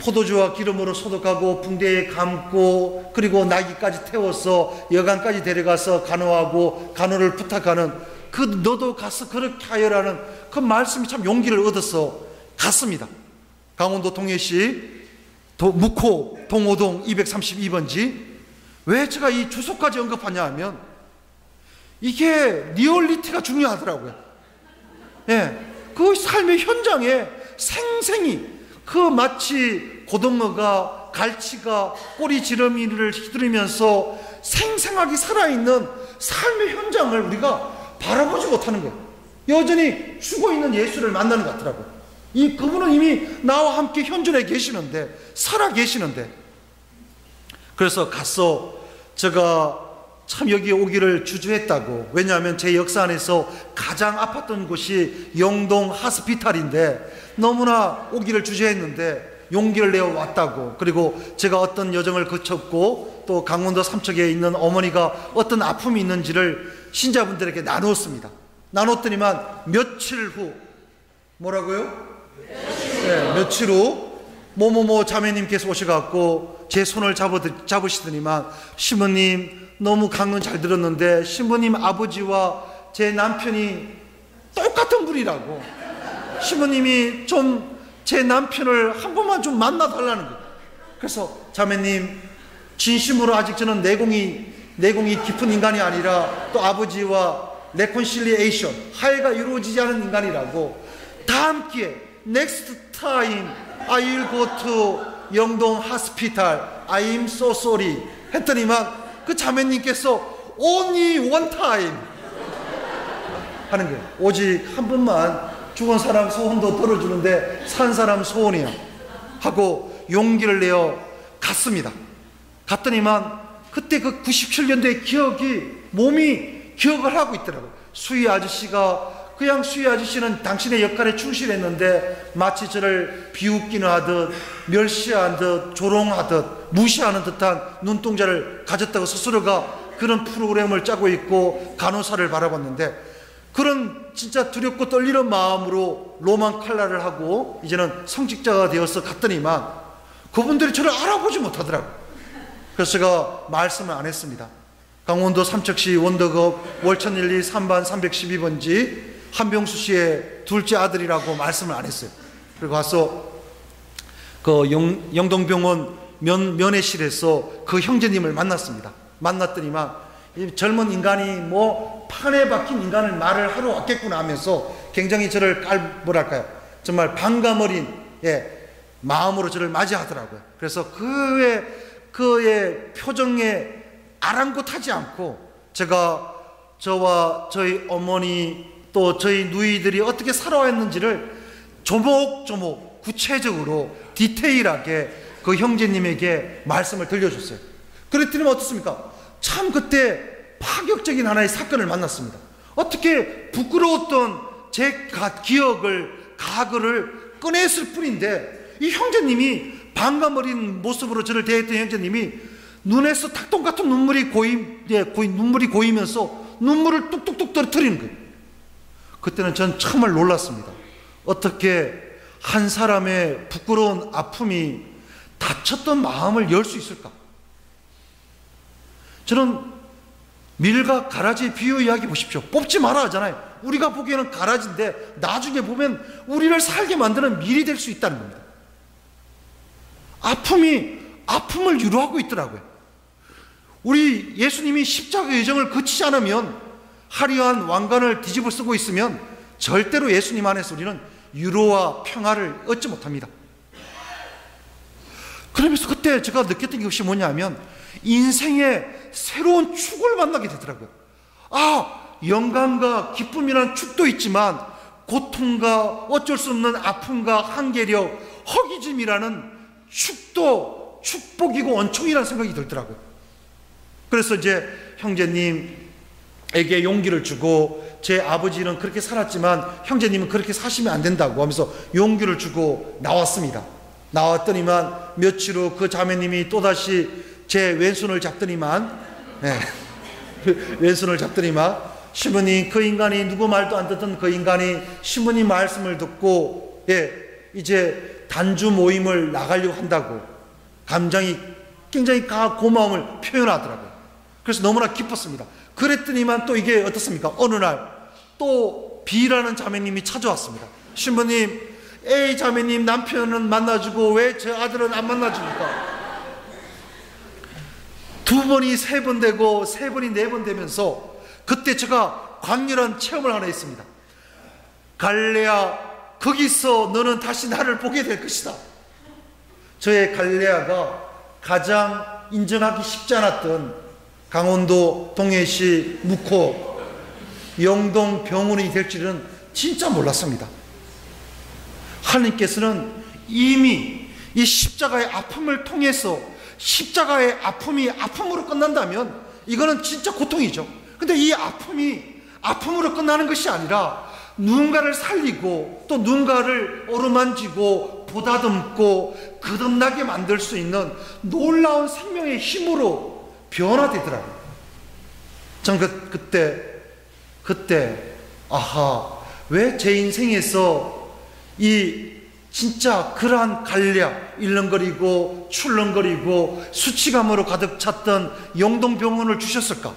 포도주와 기름으로 소독하고 붕대에 감고, 그리고 나귀까지 태워서 여관까지 데려가서 간호하고 간호를 부탁하는 그 너도 가서 그렇게 하여라는 그 말씀이 참 용기를 얻어서 갔습니다. 강원도 동해시 묵호 동호동 232번지. 왜 제가 이 주소까지 언급하냐 하면, 이게 리얼리티가 중요하더라고요. 그 삶의 현장에 생생히 그 마치 고등어가 갈치가 꼬리 지렁이를 휘두르면서 생생하게 살아있는 삶의 현장을 우리가 바라보지 못하는 거예요. 여전히 죽어있는 예수를 만나는 것 같더라고요. 그분은 이미 나와 함께 현존해 계시는데, 살아 계시는데. 그래서 가서 제가 참 여기 오기를 주저했다고. 왜냐하면 제 역사 안에서 가장 아팠던 곳이 영동 하스피탈인데 너무나 오기를 주저했는데 용기를 내어 왔다고. 그리고 제가 어떤 여정을 거쳤고 또 강원도 삼척에 있는 어머니가 어떤 아픔이 있는지를 신자분들에게 나누었습니다. 나눴더니만 며칠 후, 뭐라고요? 네, 며칠 후 뭐뭐뭐 자매님께서 오셔갖고 제 손을 잡으시더니만, 신부님 너무 강론 잘 들었는데 신부님 아버지와 제 남편이 똑같은 분이라고. 신부님이 좀 제 남편을 한 번만 좀 만나달라는 거예요. 그래서 자매님, 진심으로 아직 저는 내공이 깊은 인간이 아니라 또 아버지와 레콘실리에이션, 화해가 이루어지지 않은 인간이라고. 다음 기회, next time I will go to 영동 hospital, I am so sorry 했더니만 그 자매님께서 only one time 하는 거예요. 오직 한 번만 죽은 사람 소원도 들어주는데 산 사람 소원이야 하고 용기를 내어 갔습니다. 갔더니만 그때 그 97년도의 기억이, 몸이 기억을 하고 있더라고요. 수희 아저씨가, 그냥 수희 아저씨는 당신의 역할에 충실했는데 마치 저를 비웃기는 하듯, 멸시하듯, 조롱하듯, 무시하는 듯한 눈동자를 가졌다고 스스로가 그런 프로그램을 짜고 있고 간호사를 바라봤는데, 그런 진짜 두렵고 떨리는 마음으로 로만 칼라를 하고 이제는 성직자가 되어서 갔더니만 그분들이 저를 알아보지 못하더라고요. 그래서 제가 말씀을 안 했습니다. 강원도 삼척시 원더급 월천 1, 2, 3반 312번지 한병수 씨의 둘째 아들이라고 말씀을 안 했어요. 그리고 가서 그 영동병원 면회실에서 그 형제님을 만났습니다. 만났더니만 이 젊은 인간이 뭐 판에 박힌 인간을 말을 하러 왔겠구나 하면서 굉장히 저를 뭐랄까요, 정말 반감어린 마음으로 저를 맞이하더라고요. 그래서 그의 표정에 아랑곳하지 않고 제가 저와 저희 어머니 또 저희 누이들이 어떻게 살아왔는지를 조목조목 구체적으로 디테일하게 그 형제님에게 말씀을 들려줬어요. 그랬더니 어떻습니까? 참 그때 파격적인 하나의 사건을 만났습니다. 어떻게 부끄러웠던 제 기억을, 가글을 꺼냈을 뿐인데 이 형제님이 반감어린 모습으로 저를 대했던 형제님이 눈에서 닭똥 같은 눈물이 고이면서 눈물을 뚝뚝뚝 떨어뜨리는 거예요. 그때는 전 정말 놀랐습니다. 어떻게 한 사람의 부끄러운 아픔이 다쳤던 마음을 열 수 있을까? 저는 밀과 가라지의 비유 이야기 보십시오. 뽑지 마라 하잖아요. 우리가 보기에는 가라지인데 나중에 보면 우리를 살게 만드는 밀이 될 수 있다는 겁니다. 아픔을 유로하고 있더라고요. 우리 예수님이 십자가 여정을 거치지 않으면, 화려한 왕관을 뒤집어 쓰고 있으면 절대로 예수님 안에서 우리는 유로와 평화를 얻지 못합니다. 그러면서 그때 제가 느꼈던 것이 뭐냐면 인생의 새로운 축을 만나게 되더라고요. 영광과 기쁨이라는 축도 있지만 고통과 어쩔 수 없는 아픔과 한계력, 허기짐이라는 축도 축복이고恩宠이라는 생각이 들더라고요. 그래서 이제 형제님에게 용기를 주고, 제 아버지는 그렇게 살았지만 형제님은 그렇게 사시면 안 된다고 하면서 용기를 주고 나왔습니다. 나왔더니만 며칠 후 그 자매님이 또다시 제 왼손을 잡더니만, 왼손을 잡더니만, 신부님, 그 인간이, 누구 말도 안 듣던 그 인간이 신부님 말씀을 듣고 이제 단주 모임을 나가려고 한다고 굉장히 고마움을 표현하더라고요. 그래서 너무나 기뻤습니다. 그랬더니만 또 이게 어떻습니까? 어느 날 또 B라는 자매님이 찾아왔습니다. 신부님, A 자매님 남편은 만나주고 왜 저 아들은 안 만나줍니까? 두 번이 세 번 되고 세 번이 네 번 되면서 그때 제가 강렬한 체험을 하나 했습니다. 갈레아, 거기서 너는 다시 나를 보게 될 것이다. 저의 갈레아가 가장 인정하기 쉽지 않았던 강원도 동해시 묵호 영동 병원이 될 줄은 진짜 몰랐습니다. 하나님께서는 이미 이 십자가의 아픔을 통해서, 십자가의 아픔이 아픔으로 끝난다면 이거는 진짜 고통이죠. 근데 이 아픔이 아픔으로 끝나는 것이 아니라 누군가를 살리고 또 누군가를 어루만지고 보다듬고 거듭나게 만들 수 있는 놀라운 생명의 힘으로 변화되더라고요. 저는 그때 아하, 왜 제 인생에서 이 진짜 그러한 간략, 일렁거리고 출렁거리고 수치감으로 가득 찼던 영동병원을 주셨을까?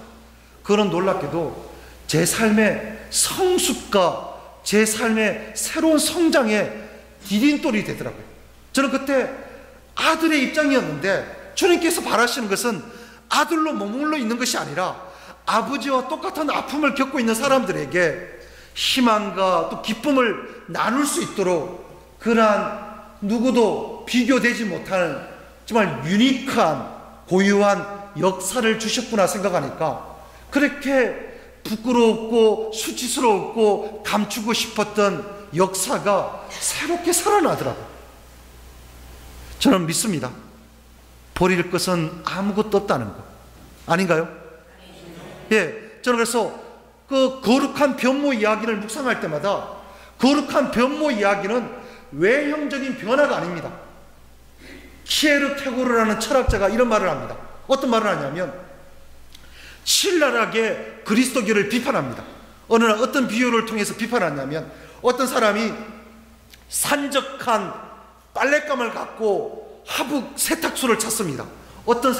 그런 놀랍게도 제 삶의 성숙과 제 삶의 새로운 성장의 디딤돌이 되더라고요. 저는 그때 아들의 입장이었는데 주님께서 바라시는 것은 아들로 머물러 있는 것이 아니라 아버지와 똑같은 아픔을 겪고 있는 사람들에게 희망과 또 기쁨을 나눌 수 있도록 그러한 누구도 비교되지 못하는 정말 유니크한 고유한 역사를 주셨구나 생각하니까 그렇게 부끄럽고 수치스럽고 감추고 싶었던 역사가 새롭게 살아나더라고요. 저는 믿습니다. 버릴 것은 아무것도 없다는 것 아닌가요? 예, 저는 그래서 그 거룩한 변모 이야기를 묵상할 때마다 거룩한 변모 이야기는 외형적인 변화가 아닙니다. 키에르케고르라는 철학자가 이런 말을 합니다. 어떤 말을 하냐면 신랄하게 그리스도교를 비판합니다. 어느 날 어떤 비유를 통해서 비판하냐면 어떤 사람이 산적한 빨랫감을 갖고 하북 세탁소를 찾습니다. 어떤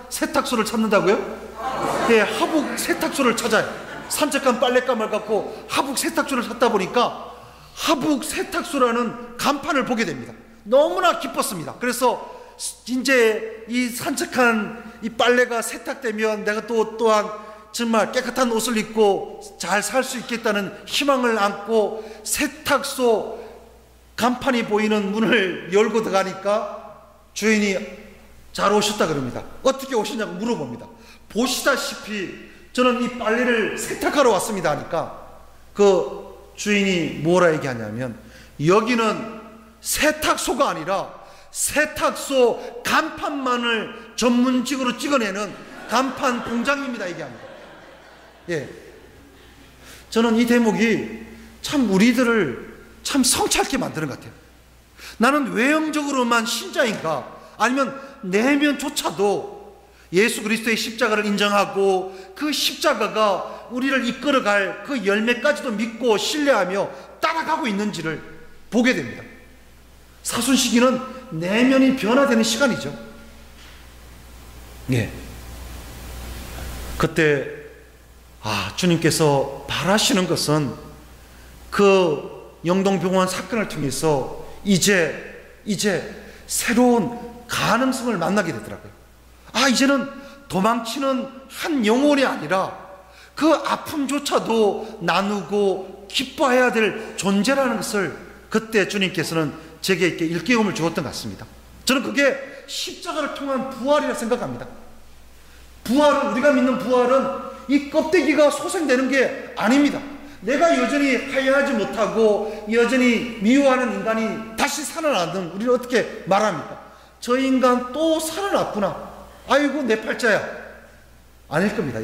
세탁소를 찾는다고요? 예, 하북 세탁소를 찾아요. 산적한 빨랫감을 갖고 하북 세탁소를 찾다 보니까 하북 세탁소라는 간판을 보게 됩니다. 너무나 기뻤습니다. 그래서 이제 이 산적한 이 빨래가 세탁되면 내가 또한 정말 깨끗한 옷을 입고 잘 살 수 있겠다는 희망을 안고 세탁소 간판이 보이는 문을 열고 들어가니까 주인이 잘 오셨다 그럽니다. 어떻게 오셨냐고 물어봅니다. 보시다시피 저는 이 빨래를 세탁하러 왔습니다 하니까 그 주인이 뭐라 얘기하냐면 여기는 세탁소가 아니라 세탁소 간판만을 전문직으로 찍어내는 간판 공장입니다 얘기합니다. 예, 저는 이 대목이 참 우리들을 참 성찰케 만드는 것 같아요. 나는 외형적으로만 신자인가 아니면 내면조차도 예수 그리스도의 십자가를 인정하고 그 십자가가 우리를 이끌어갈 그 열매까지도 믿고 신뢰하며 따라가고 있는지를 보게 됩니다. 사순시기는 내면이 변화되는 시간이죠. 예. 그때 주님께서 바라시는 것은 그 영동병원 사건을 통해서 이제 새로운 가능성을 만나게 되더라고요. 이제는 도망치는 한 영혼이 아니라 그 아픔조차도 나누고 기뻐해야 될 존재라는 것을 그때 주님께서는 제게 이렇게 일깨움을 주었던 것 같습니다. 저는 그게 십자가를 통한 부활이라 생각합니다. 부활은, 우리가 믿는 부활은 이 껍데기가 소생되는 게 아닙니다. 내가 여전히 화해하지 못하고 여전히 미워하는 인간이 다시 살아나든 우리는 어떻게 말합니까? 저 인간 또 살아났구나. 아이고 내 팔자야. 아닐 겁니다.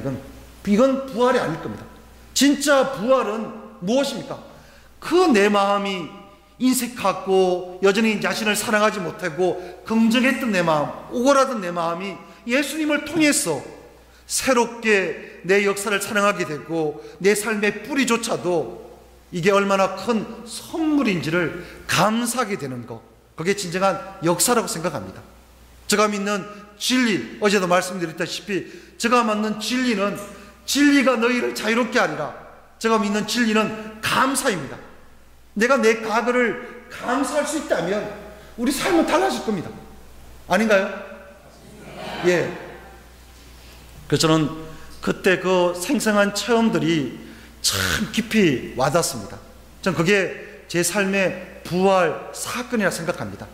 이건 부활이 아닐 겁니다. 진짜 부활은 무엇입니까? 그 내 마음이 인색하고 여전히 자신을 사랑하지 못하고 긍정했던 내 마음, 오고라던 내 마음이 예수님을 통해서 새롭게 내 역사를 사랑하게 되고 내 삶의 뿌리조차도 이게 얼마나 큰 선물인지를 감사하게 되는 것, 그게 진정한 역사라고 생각합니다. 제가 믿는 진리, 어제도 말씀드렸다시피 제가 믿는 진리는 진리가 너희를 자유롭게 하리라. 제가 믿는 진리는 감사입니다. 내가 내 과거를 감사할 수 있다면 우리 삶은 달라질 겁니다. 아닌가요? 예. 그래서 저는 그때 그 생생한 체험들이 참 깊이 와닿습니다. 저는 그게 제 삶의 부활 사건이라 생각합니다.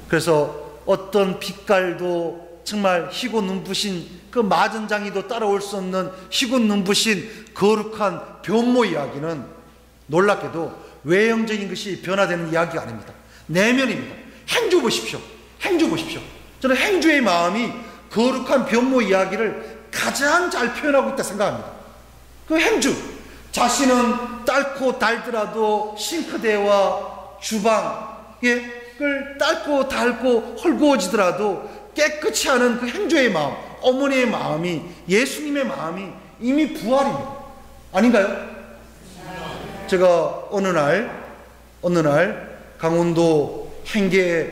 그래서 어떤 빛깔도 정말 희고 눈부신 그 마전장이도 따라올 수 없는 희고 눈부신 거룩한 변모 이야기는 놀랍게도 외형적인 것이 변화되는 이야기가 아닙니다. 내면입니다. 행주 보십시오. 행주 보십시오. 저는 행주의 마음이 거룩한 변모 이야기를 가장 잘 표현하고 있다 생각합니다. 그 행주, 자신은 닳고 닳더라도 싱크대와 주방에 그 닳고 닳고 헐거워지더라도 깨끗이 하는 그 행주의 마음, 어머니의 마음이, 예수님의 마음이 이미 부활입니다. 아닌가요? 제가 어느 날 강원도 행계에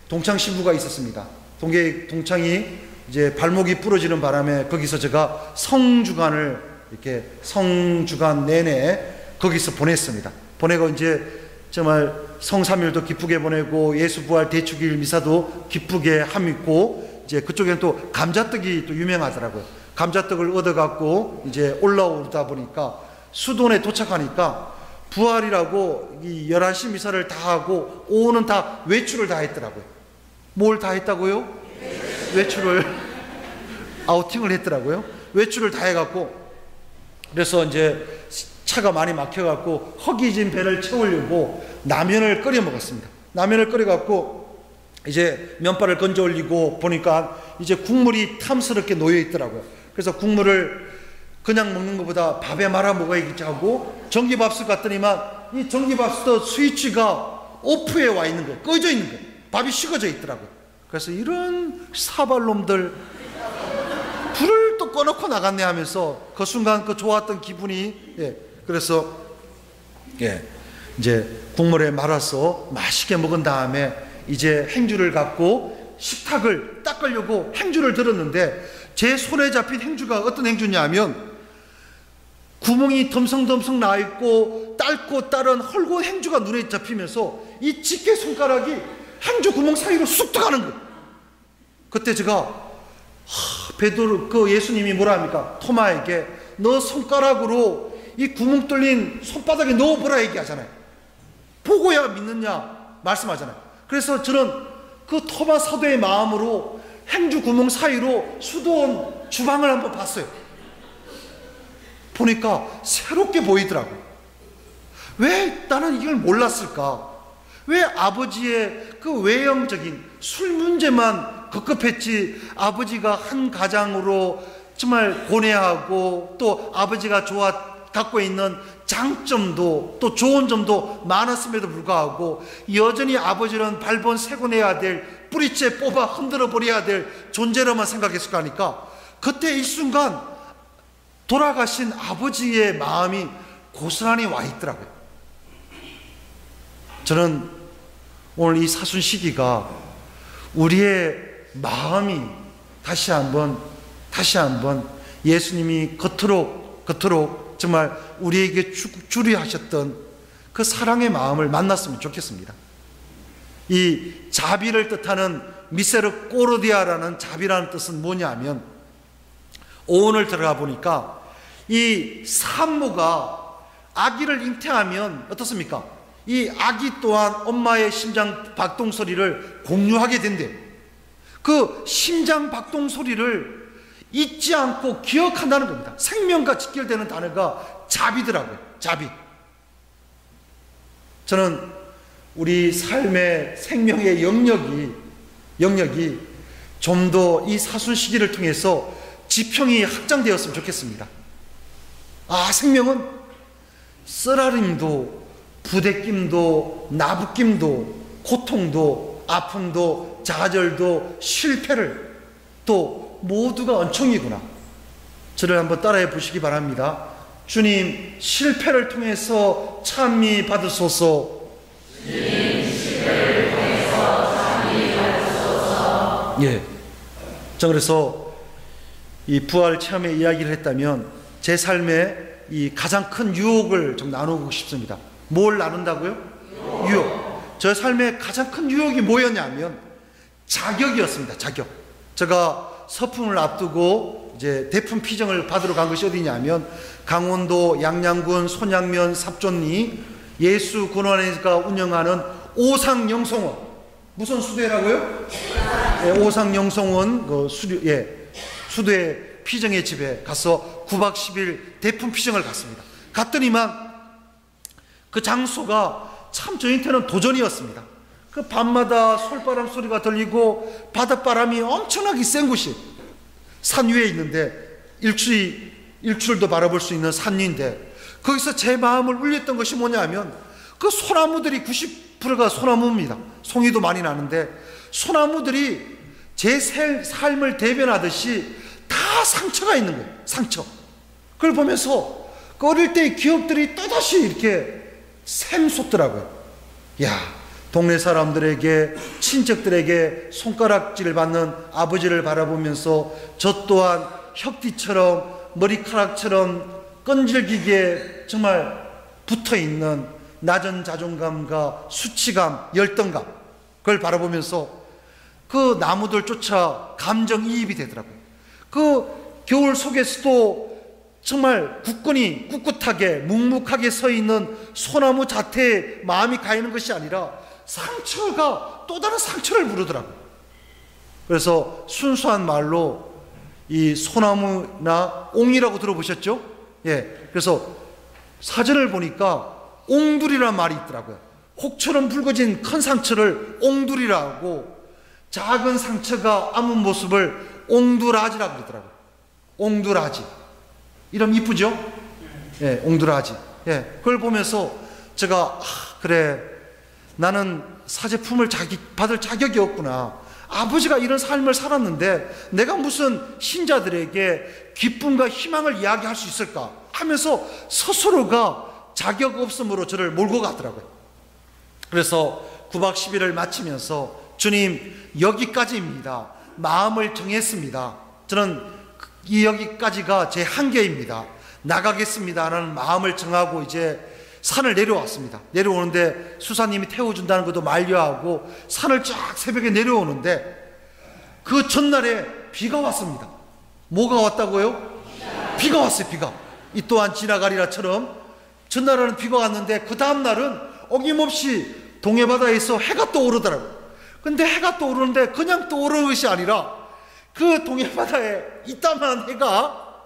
동창 신부가 있었습니다. 동창이 이제 발목이 부러지는 바람에 거기서 제가 성주간을 이렇게 성주간 내내 거기서 보냈습니다. 보내고 이제 정말 성삼일도 기쁘게 보내고 예수부활 대축일 미사도 기쁘게 함있고, 이제 그쪽에는 또 감자떡이 또 유명하더라고요. 감자떡을 얻어갖고 이제 올라오다 보니까 수도원에 도착하니까 부활이라고 이 11시 미사를 다 하고 오후는 다 외출을 다 했더라고요. 뭘 다 했다고요? 외출을 아우팅을 했더라고요. 외출을 다 해갖고, 그래서 이제 차가 많이 막혀갖고 허기진 배를 채우려고 라면을 끓여 먹었습니다. 라면을 끓여갖고 이제 면발을 건져 올리고 보니까 이제 국물이 탐스럽게 놓여 있더라고요. 그래서 국물을 그냥 먹는 것보다 밥에 말아 먹어야겠지 하고 전기밥솥 갔더니만 이 전기밥솥 스위치가 오프에 와 있는 거예요. 꺼져 있는 거예요. 밥이 식어져 있더라고요. 그래서 이런 사발놈들, 불을 또 꺼놓고 나갔네 하면서 그 순간 그 좋았던 기분이, 그래서 이제 국물에 말아서 맛있게 먹은 다음에 이제 행주를 갖고 식탁을 닦으려고 행주를 들었는데, 제 손에 잡힌 행주가 어떤 행주냐면 구멍이 덤성덤성 나 있고 닳고 따른 헐고 행주가 눈에 잡히면서 이 집게 손가락이 행주 구멍 사이로 쑥 들어가는 거예요. 그때 제가 베드로, 그 예수님이 뭐라 합니까? 토마에게 너 손가락으로 이 구멍 뚫린 손바닥에 넣어보라 얘기하잖아요. 보고야 믿느냐 말씀하잖아요. 그래서 저는 그 토마 사도의 마음으로 행주 구멍 사이로 수도원 주방을 한번 봤어요. 보니까 새롭게 보이더라고요. 왜 나는 이걸 몰랐을까? 왜 아버지의 그 외형적인 술 문제만 급급했지, 아버지가 한 가장으로 정말 고뇌하고 또 아버지가 갖고 있는 장점도 또 좋은 점도 많았음에도 불구하고 여전히 아버지는 발본 세고내야 될, 뿌리째 뽑아 흔들어 버려야 될 존재로만 생각했을까 하니까 그때 이 순간 돌아가신 아버지의 마음이 고스란히 와 있더라고요. 저는 오늘 이 사순 시기가 우리의 마음이 다시 한번 예수님이 겉으로 정말 우리에게 주리하셨던 그 사랑의 마음을 만났으면 좋겠습니다. 이 자비를 뜻하는 미세르 꼬르디아라는 자비라는 뜻은 뭐냐면, 오온을 들어가 보니까 이 산모가 아기를 잉태하면 어떻습니까? 이 아기 또한 엄마의 심장 박동 소리를 공유하게 된대요. 그 심장 박동 소리를 잊지 않고 기억한다는 겁니다. 생명과 직결되는 단어가 자비더라고요. 자비. 저는 우리 삶의 생명의 영역이 좀 더 이 사순 시기를 통해서 지평이 확장되었으면 좋겠습니다. 생명은 쓰라림도 부대낌도 나부낌도 고통도 아픔도 좌절도 실패를 또 모두가 은총이구나. 저를 한번 따라해 보시기 바랍니다. 주님, 실패를 통해서 찬미 받으소서. 주님, 실패를 통해서 찬미 받으소서. 자, 그래서 이 부활 체험의 이야기를 했다면 제 삶에 이 가장 큰 유혹을 좀 나누고 싶습니다. 뭘 나눈다고요? 유혹. 저 삶의 가장 큰 유혹이 뭐였냐면 자격이었습니다. 자격. 제가 서품을 앞두고 이제 대품 피정을 받으러 간 것이 어디냐면 강원도 양양군 손양면 삽존리 예수 근원회가 운영하는 오상영성원. 무슨 수도회라고요? 오상영성원 그 수도회 피정의 집에 가서 9박 10일 대품 피정을 갔습니다. 갔더니만 그 장소가 참 저희한테는 도전이었습니다. 그 밤마다 솔바람 소리가 들리고 바닷바람이 엄청나게 센 곳이 산 위에 있는데 일출도 바라볼 수 있는 산 위인데, 거기서 제 마음을 울렸던 것이 뭐냐면 그 소나무들이 90%가 소나무입니다. 송이도 많이 나는데 소나무들이 제 삶을 대변하듯이 다 상처가 있는 거예요. 상처. 그걸 보면서 그 어릴 때의 기억들이 또다시 이렇게 샘솟더라고요. 야, 동네 사람들에게, 친척들에게 손가락질을 받는 아버지를 바라보면서 저 또한 혁띠처럼 머리카락처럼 끈질기게 정말 붙어있는 낮은 자존감과 수치감, 열등감, 그걸 바라보면서 그 나무들 쫓아 감정이입이 되더라고요. 그 겨울 속에서도 정말 굳건히 꿋꿋하게 묵묵하게 서 있는 소나무 자태에 마음이 가 있는 것이 아니라 상처가 또 다른 상처를 부르더라고요. 그래서 순수한 말로 이 소나무나 옹이라고 들어보셨죠? 예. 그래서 사전을 보니까 옹두리라는 말이 있더라고요. 혹처럼 붉어진 큰 상처를 옹두리라고, 작은 상처가 아문 모습을 옹두라지라고 그러더라고요. 옹두라지. 이름 이쁘죠? 예, 옹두라지. 예, 그걸 보면서 제가 그래, 나는 사제품을 받을 자격이 없구나. 아버지가 이런 삶을 살았는데 내가 무슨 신자들에게 기쁨과 희망을 이야기할 수 있을까 하면서 스스로가 자격 없음으로 저를 몰고 가더라고요. 그래서 9박 10일을 마치면서 주님, 여기까지입니다. 마음을 정했습니다. 저는 여기까지가 제 한계입니다. 나가겠습니다 라는 마음을 정하고 이제 산을 내려왔습니다. 내려오는데 수사님이 태워준다는 것도 만류하고 산을 쫙 새벽에 내려오는데 그 전날에 비가 왔습니다. 뭐가 왔다고요? 비가 왔어요. 비가. 이 또한 지나가리라처럼 전날에는 비가 왔는데 그 다음날은 어김없이 동해바다에서 해가 떠오르더라고요. 근데 해가 떠오르는데 그냥 떠오르는 것이 아니라 그 동해바다에 이따만한 해가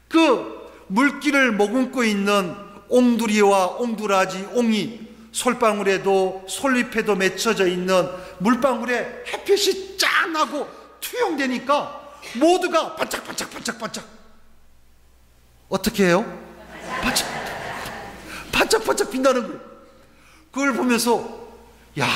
그 물기를 머금고 있는 옹두리와 옹두라지, 옹이, 솔방울에도 솔잎에도 맺혀져 있는 물방울에 햇빛이 쫙 나고 투영되니까 모두가 반짝반짝 어떻게 해요? 반짝반짝 빛나는 거예요. 그걸 보면서 야,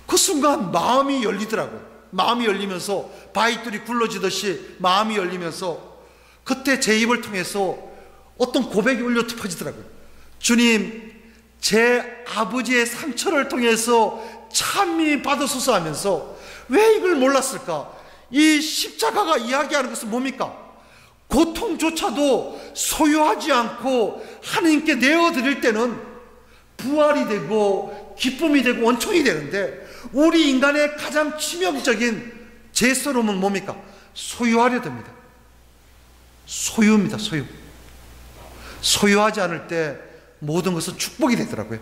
그 순간 마음이 열리더라고요. 마음이 열리면서 바위돌이 굴러지듯이 마음이 열리면서 그때 제 입을 통해서 어떤 고백이 울려 퍼지더라고요. 주님, 제 아버지의 상처를 통해서 참미 받으소서 하면서 왜 이걸 몰랐을까? 이 십자가가 이야기하는 것은 뭡니까? 고통조차도 소유하지 않고 하나님께 내어드릴 때는 부활이 되고 기쁨이 되고 원총이 되는데, 우리 인간의 가장 치명적인 죄스러움은 뭡니까? 소유하려 됩니다. 소유입니다. 소유. 소유하지 않을 때 모든 것은 축복이 되더라고요.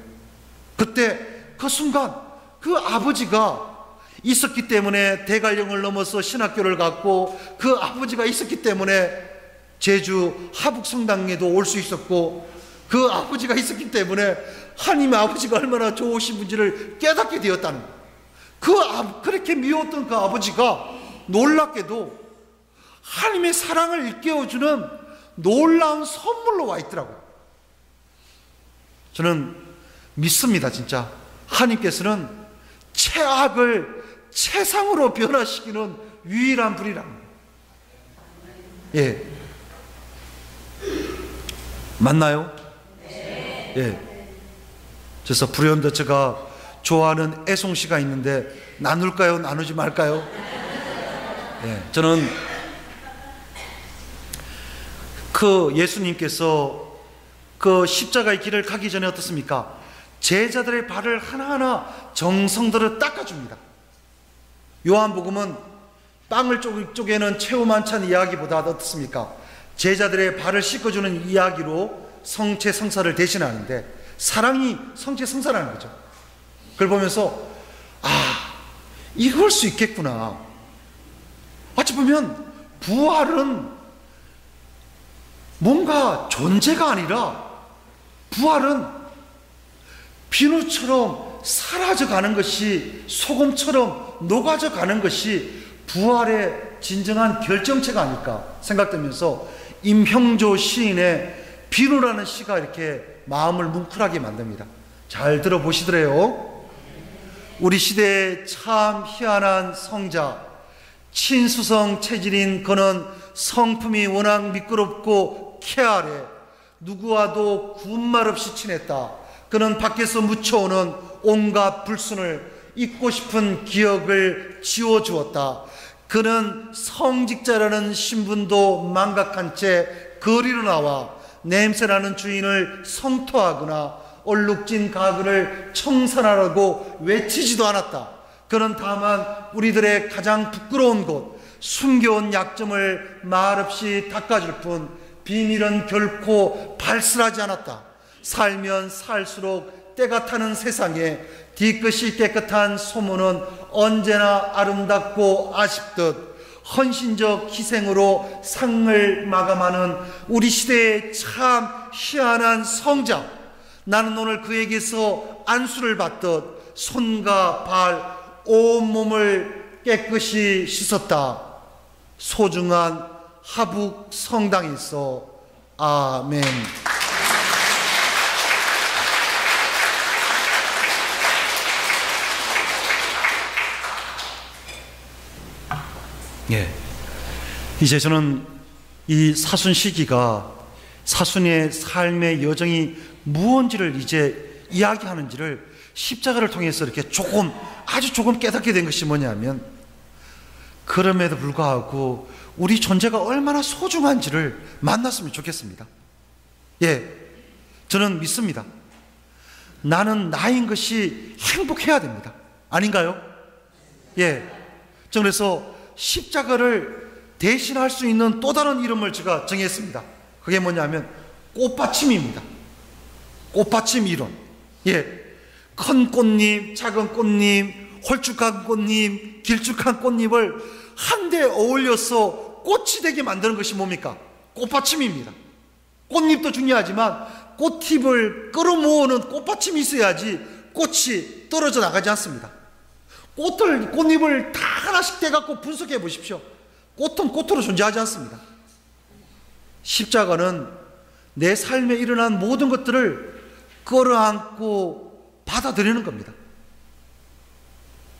그때 그 순간 그 아버지가 있었기 때문에 대관령을 넘어서 신학교를 갔고, 그 아버지가 있었기 때문에 제주 하북성당에도 올 수 있었고, 그 아버지가 있었기 때문에 하나님의 아버지가 얼마나 좋으신 분지를 깨닫게 되었다는 거예요. 그렇게 미웠던 그 아버지가 놀랍게도 하나님의 사랑을 일깨워주는 놀라운 선물로 와 있더라고요. 저는 믿습니다. 진짜 하나님께서는 최악을 최상으로 변화시키는 유일한 분이랍니다. 예, 맞나요? 예. 그래서 불현듯 제가 좋아하는 애송시가 있는데 나눌까요? 나누지 말까요? 예, 저는 그 예수님께서 그 십자가의 길을 가기 전에 어떻습니까? 제자들의 발을 하나하나 정성들을 닦아줍니다. 요한복음은 빵을 쪼개는 최후 만찬 이야기보다 어떻습니까? 제자들의 발을 씻어주는 이야기로 성체 성사를 대신하는데, 사랑이 성체 성사라는 거죠. 그걸 보면서 이걸 수 있겠구나. 어찌 보면 부활은 뭔가 존재가 아니라, 부활은 비누처럼 사라져가는 것이, 소금처럼 녹아져가는 것이 부활의 진정한 결정체가 아닐까 생각되면서 임형조 시인의 비누라는 시가 이렇게 마음을 뭉클하게 만듭니다. 잘 들어보시더래요. 우리 시대의 참 희한한 성자, 친수성 체질인 그는 성품이 워낙 미끄럽고 쾌활해 누구와도 군말 없이 친했다. 그는 밖에서 묻혀오는 온갖 불순을 잊고 싶은 기억을 지워주었다. 그는 성직자라는 신분도 망각한 채 거리로 나와 냄새나는 주인을 성토하거나 얼룩진 가글을 청산하라고 외치지도 않았다. 그는 다만 우리들의 가장 부끄러운 곳, 숨겨온 약점을 말없이 닦아줄 뿐 비밀은 결코 발설하지 않았다. 살면 살수록 때가 타는 세상에 뒤끝이 깨끗한 소문은 언제나 아름답고 아쉽듯 헌신적 희생으로 상을 마감하는 우리 시대의 참 희한한 성자, 나는 오늘 그에게서 안수를 받듯 손과 발, 온몸을 깨끗이 씻었다. 소중한 하북 성당에서. 아멘. 예, 이제 저는 이 사순 시기가 사순의 삶의 여정이 무언지를 이제 이야기하는지를 십자가를 통해서 이렇게 아주 조금 깨닫게 된 것이 뭐냐면, 그럼에도 불구하고 우리 존재가 얼마나 소중한지를 만났으면 좋겠습니다. 예, 저는 믿습니다. 나는 나인 것이 행복해야 됩니다. 아닌가요? 예, 저 그래서 십자가를 대신할 수 있는 또 다른 이름을 제가 정했습니다. 그게 뭐냐면 꽃받침입니다. 꽃받침 이론. 예, 큰 꽃잎, 작은 꽃잎, 홀쭉한 꽃잎, 길쭉한 꽃잎을 한데 어울려서 꽃이 되게 만드는 것이 뭡니까? 꽃받침입니다. 꽃잎도 중요하지만 꽃잎을 끌어모으는 꽃받침이 있어야지 꽃이 떨어져 나가지 않습니다. 꽃잎을 다 하나씩 떼갖고 분석해 보십시오. 꽃은 꽃으로 존재하지 않습니다. 십자가는 내 삶에 일어난 모든 것들을 끌어안고 받아들이는 겁니다.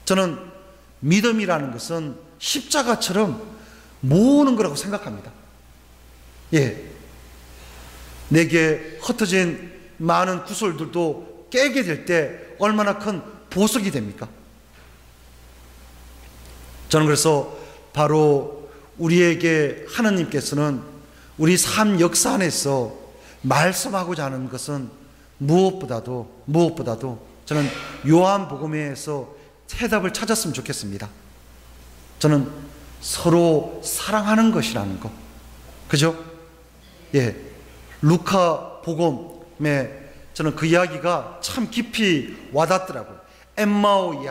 저는 믿음이라는 것은 십자가처럼 모으는 거라고 생각합니다. 예, 내게 흩어진 많은 구설들도 깨게 될 때 얼마나 큰 보석이 됩니까? 저는 그래서 바로 우리에게 하나님께서는 우리 삶 역사 안에서 말씀하고자 하는 것은 무엇보다도 저는 요한복음에서 해답을 찾았으면 좋겠습니다. 저는 서로 사랑하는 것이라는 것, 그죠? 예, 루카 복음에 저는 그 이야기가 참 깊이 와닿더라고요. 엠마오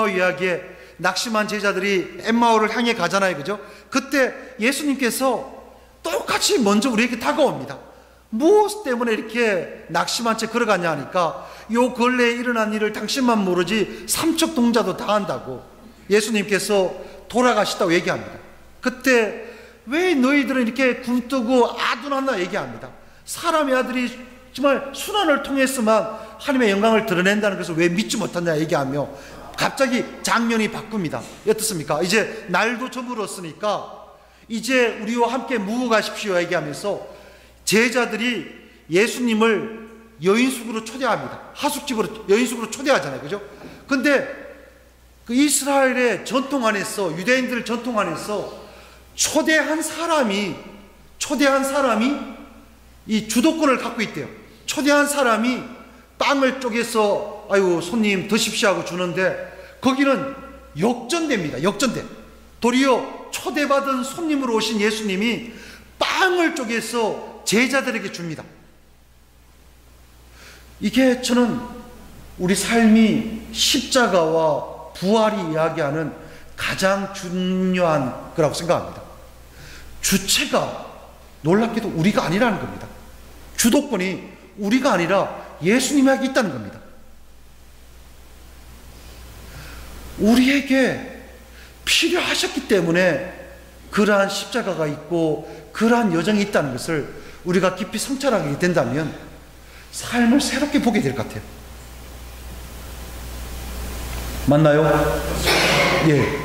이야기에 낙심한 제자들이 엠마오를 향해 가잖아요, 그죠? 그때 예수님께서 똑같이 먼저 우리에게 다가옵니다. 무엇 때문에 이렇게 낙심한 채 걸어가냐 하니까 요 근래에 일어난 일을 당신만 모르지 삼척 동자도 다 안다고 예수님께서 돌아가시다고 얘기합니다. 그때 왜 너희들은 이렇게 굼뜨고 아둔하나 얘기합니다. 사람의 아들이 정말 순환을 통해서만 하나님의 영광을 드러낸다는 것을 왜 믿지 못하냐 얘기하며 갑자기 장면이 바꿉니다. 어떻습니까? 이제 날도 저물었으니까 이제 우리와 함께 묵어 가십시오 얘기하면서 제자들이 예수님을 여인숙으로 초대합니다. 하숙집으로 여인숙으로 초대하잖아요, 그죠? 근데 그 이스라엘의 전통 안에서, 유대인들 전통 안에서 초대한 사람이 이 주도권을 갖고 있대요. 초대한 사람이 빵을 쪼개서 아유 손님 드십시오 하고 주는데 거기는 역전됩니다. 역전돼. 도리어 초대받은 손님으로 오신 예수님이 빵을 쪼개서 제자들에게 줍니다. 이게 저는 우리 삶이 십자가와 부활이 이야기하는 가장 중요한 거라고 생각합니다. 주체가 놀랍게도 우리가 아니라는 겁니다. 주도권이 우리가 아니라 예수님에게 있다는 겁니다. 우리에게 필요하셨기 때문에 그러한 십자가가 있고 그러한 여정이 있다는 것을 우리가 깊이 성찰하게 된다면 삶을 새롭게 보게 될 것 같아요. 맞나요? 예.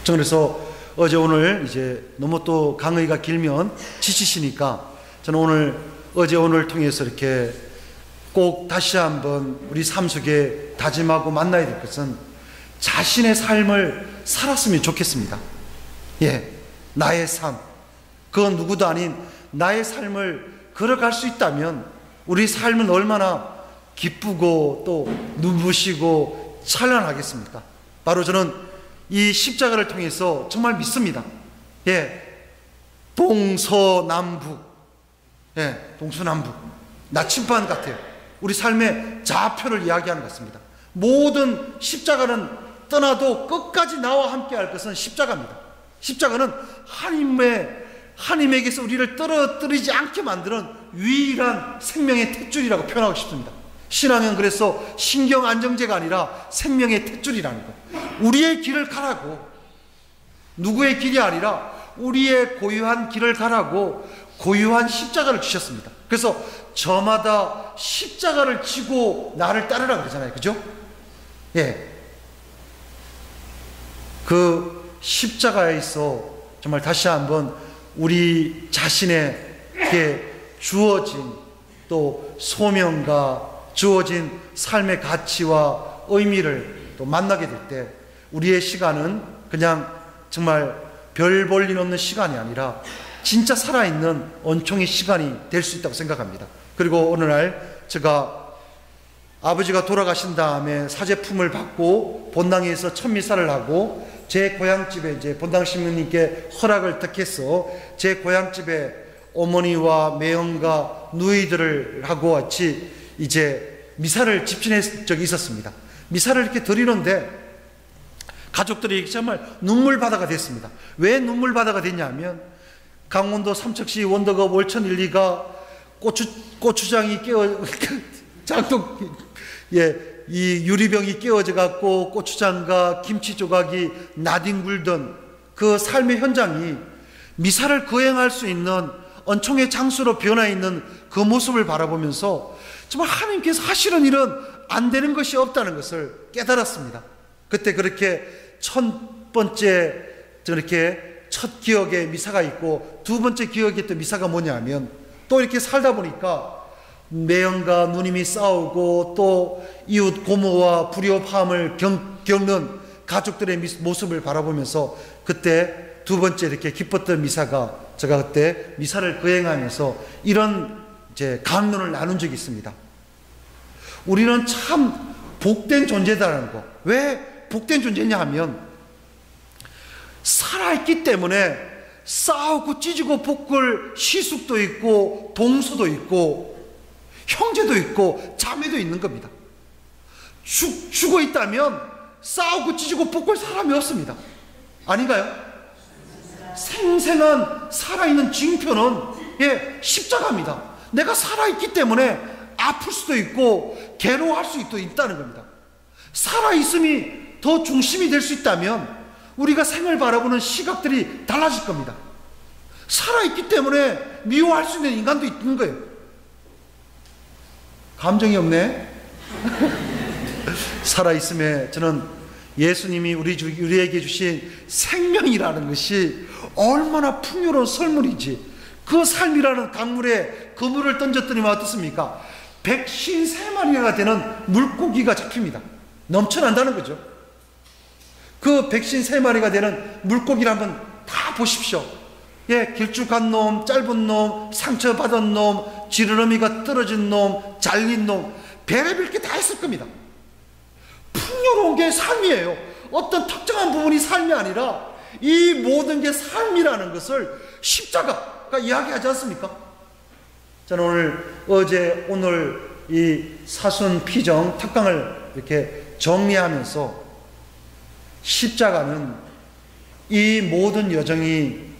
저 그래서 어제 오늘 이제 너무 또 강의가 길면 지치시니까 저는 어제 오늘 통해서 이렇게 꼭 다시 한번 우리 삶 속에 다짐하고 만나야 될 것은 자신의 삶을 살았으면 좋겠습니다. 예. 나의 삶. 그건 누구도 아닌 나의 삶을 걸어갈 수 있다면 우리 삶은 얼마나 기쁘고 또 눈부시고 찬란하겠습니까? 바로 저는 이 십자가를 통해서 정말 믿습니다. 예. 동서남북. 예. 동서남북. 나침반 같아요. 우리 삶의 좌표를 이야기하는 것 같습니다. 모든 십자가는 떠나도 끝까지 나와 함께 할 것은 십자가입니다. 십자가는 하나님에게서 우리를 떨어뜨리지 않게 만드는 유일한 생명의 탯줄이라고 표현하고 싶습니다. 신앙은 그래서 신경 안정제가 아니라 생명의 탯줄이라는 것. 우리의 길을 가라고, 누구의 길이 아니라 우리의 고유한 길을 가라고 고유한 십자가를 주셨습니다. 그래서 저마다 십자가를 지고 나를 따르라 그러잖아요. 그죠? 예. 그 십자가에서 정말 다시 한번 우리 자신에게 주어진 또 소명과 주어진 삶의 가치와 의미를 또 만나게 될 때 우리의 시간은 그냥 정말 별 볼 일 없는 시간이 아니라 진짜 살아있는 은총의 시간이 될 수 있다고 생각합니다. 그리고 어느 날 제가 아버지가 돌아가신 다음에 사제품을 받고 본당에서 첫 미사를 하고 제 고향집에 이제 본당 신부님께 허락을 득해서 제 고향집에 어머니와 매형과 누이들을 하고 같이 이제 미사를 집진한 적이 있었습니다. 미사를 이렇게 드리는데 가족들이 정말 눈물바다가 됐습니다. 왜 눈물바다가 됐냐면 강원도 삼척시 원더급 월천 1, 2가 고추장이 이 유리병이 깨어져 갖고 고추장과 김치 조각이 나뒹굴던 그 삶의 현장이 미사를 거행할 수 있는 은총의 장소로 변화 있는 그 모습을 바라보면서 정말 하나님께서 하시는 일은 안 되는 것이 없다는 것을 깨달았습니다. 그때 그렇게 첫 번째 저렇게 첫 기억에 미사가 있고 두 번째 기억에 또 미사가 뭐냐면 또 이렇게 살다 보니까 매형과 누님이 싸우고 또 이웃 고모와 불협화음을 겪는 가족들의 모습을 바라보면서 그때 두 번째 이렇게 기뻤던 미사가 제가 그때 미사를 거행하면서 이런 이제 강론을 나눈 적이 있습니다. 우리는 참 복된 존재다라는 거. 왜 복된 존재냐 하면 살아있기 때문에 싸우고 찢고 볶을 시숙도 있고 동서도 있고 형제도 있고 자매도 있는 겁니다. 죽어 있다면 싸우고 찢고 볶을 사람이 없습니다. 아닌가요? 생생한 살아있는 징표는 십자가입니다. 내가 살아있기 때문에 아플 수도 있고 괴로워할 수도 있다는 겁니다. 살아있음이 더 중심이 될 수 있다면 우리가 생을 바라보는 시각들이 달라질 겁니다. 살아있기 때문에 미워할 수 있는 인간도 있는 거예요. 감정이 없네. 살아있음에 저는 예수님이 우리에게 주신 생명이라는 것이 얼마나 풍요로운 선물인지, 그 삶이라는 강물에 그물을 던졌더니 어떻습니까? 153마리가 되는 물고기가 잡힙니다. 넘쳐난다는 거죠. 그 153마리가 되는 물고기를 한번 다 보십시오. 길쭉한 놈, 짧은 놈, 상처받은 놈, 지느러미가 떨어진 놈, 잘린 놈, 별의별 게 다 있을 겁니다. 풍요로운 게 삶이에요. 어떤 특정한 부분이 삶이 아니라 이 모든 게 삶이라는 것을 십자가가 이야기하지 않습니까? 저는 오늘 이 사순 피정 특강을 이렇게 정리하면서 십자가는 이 모든 여정이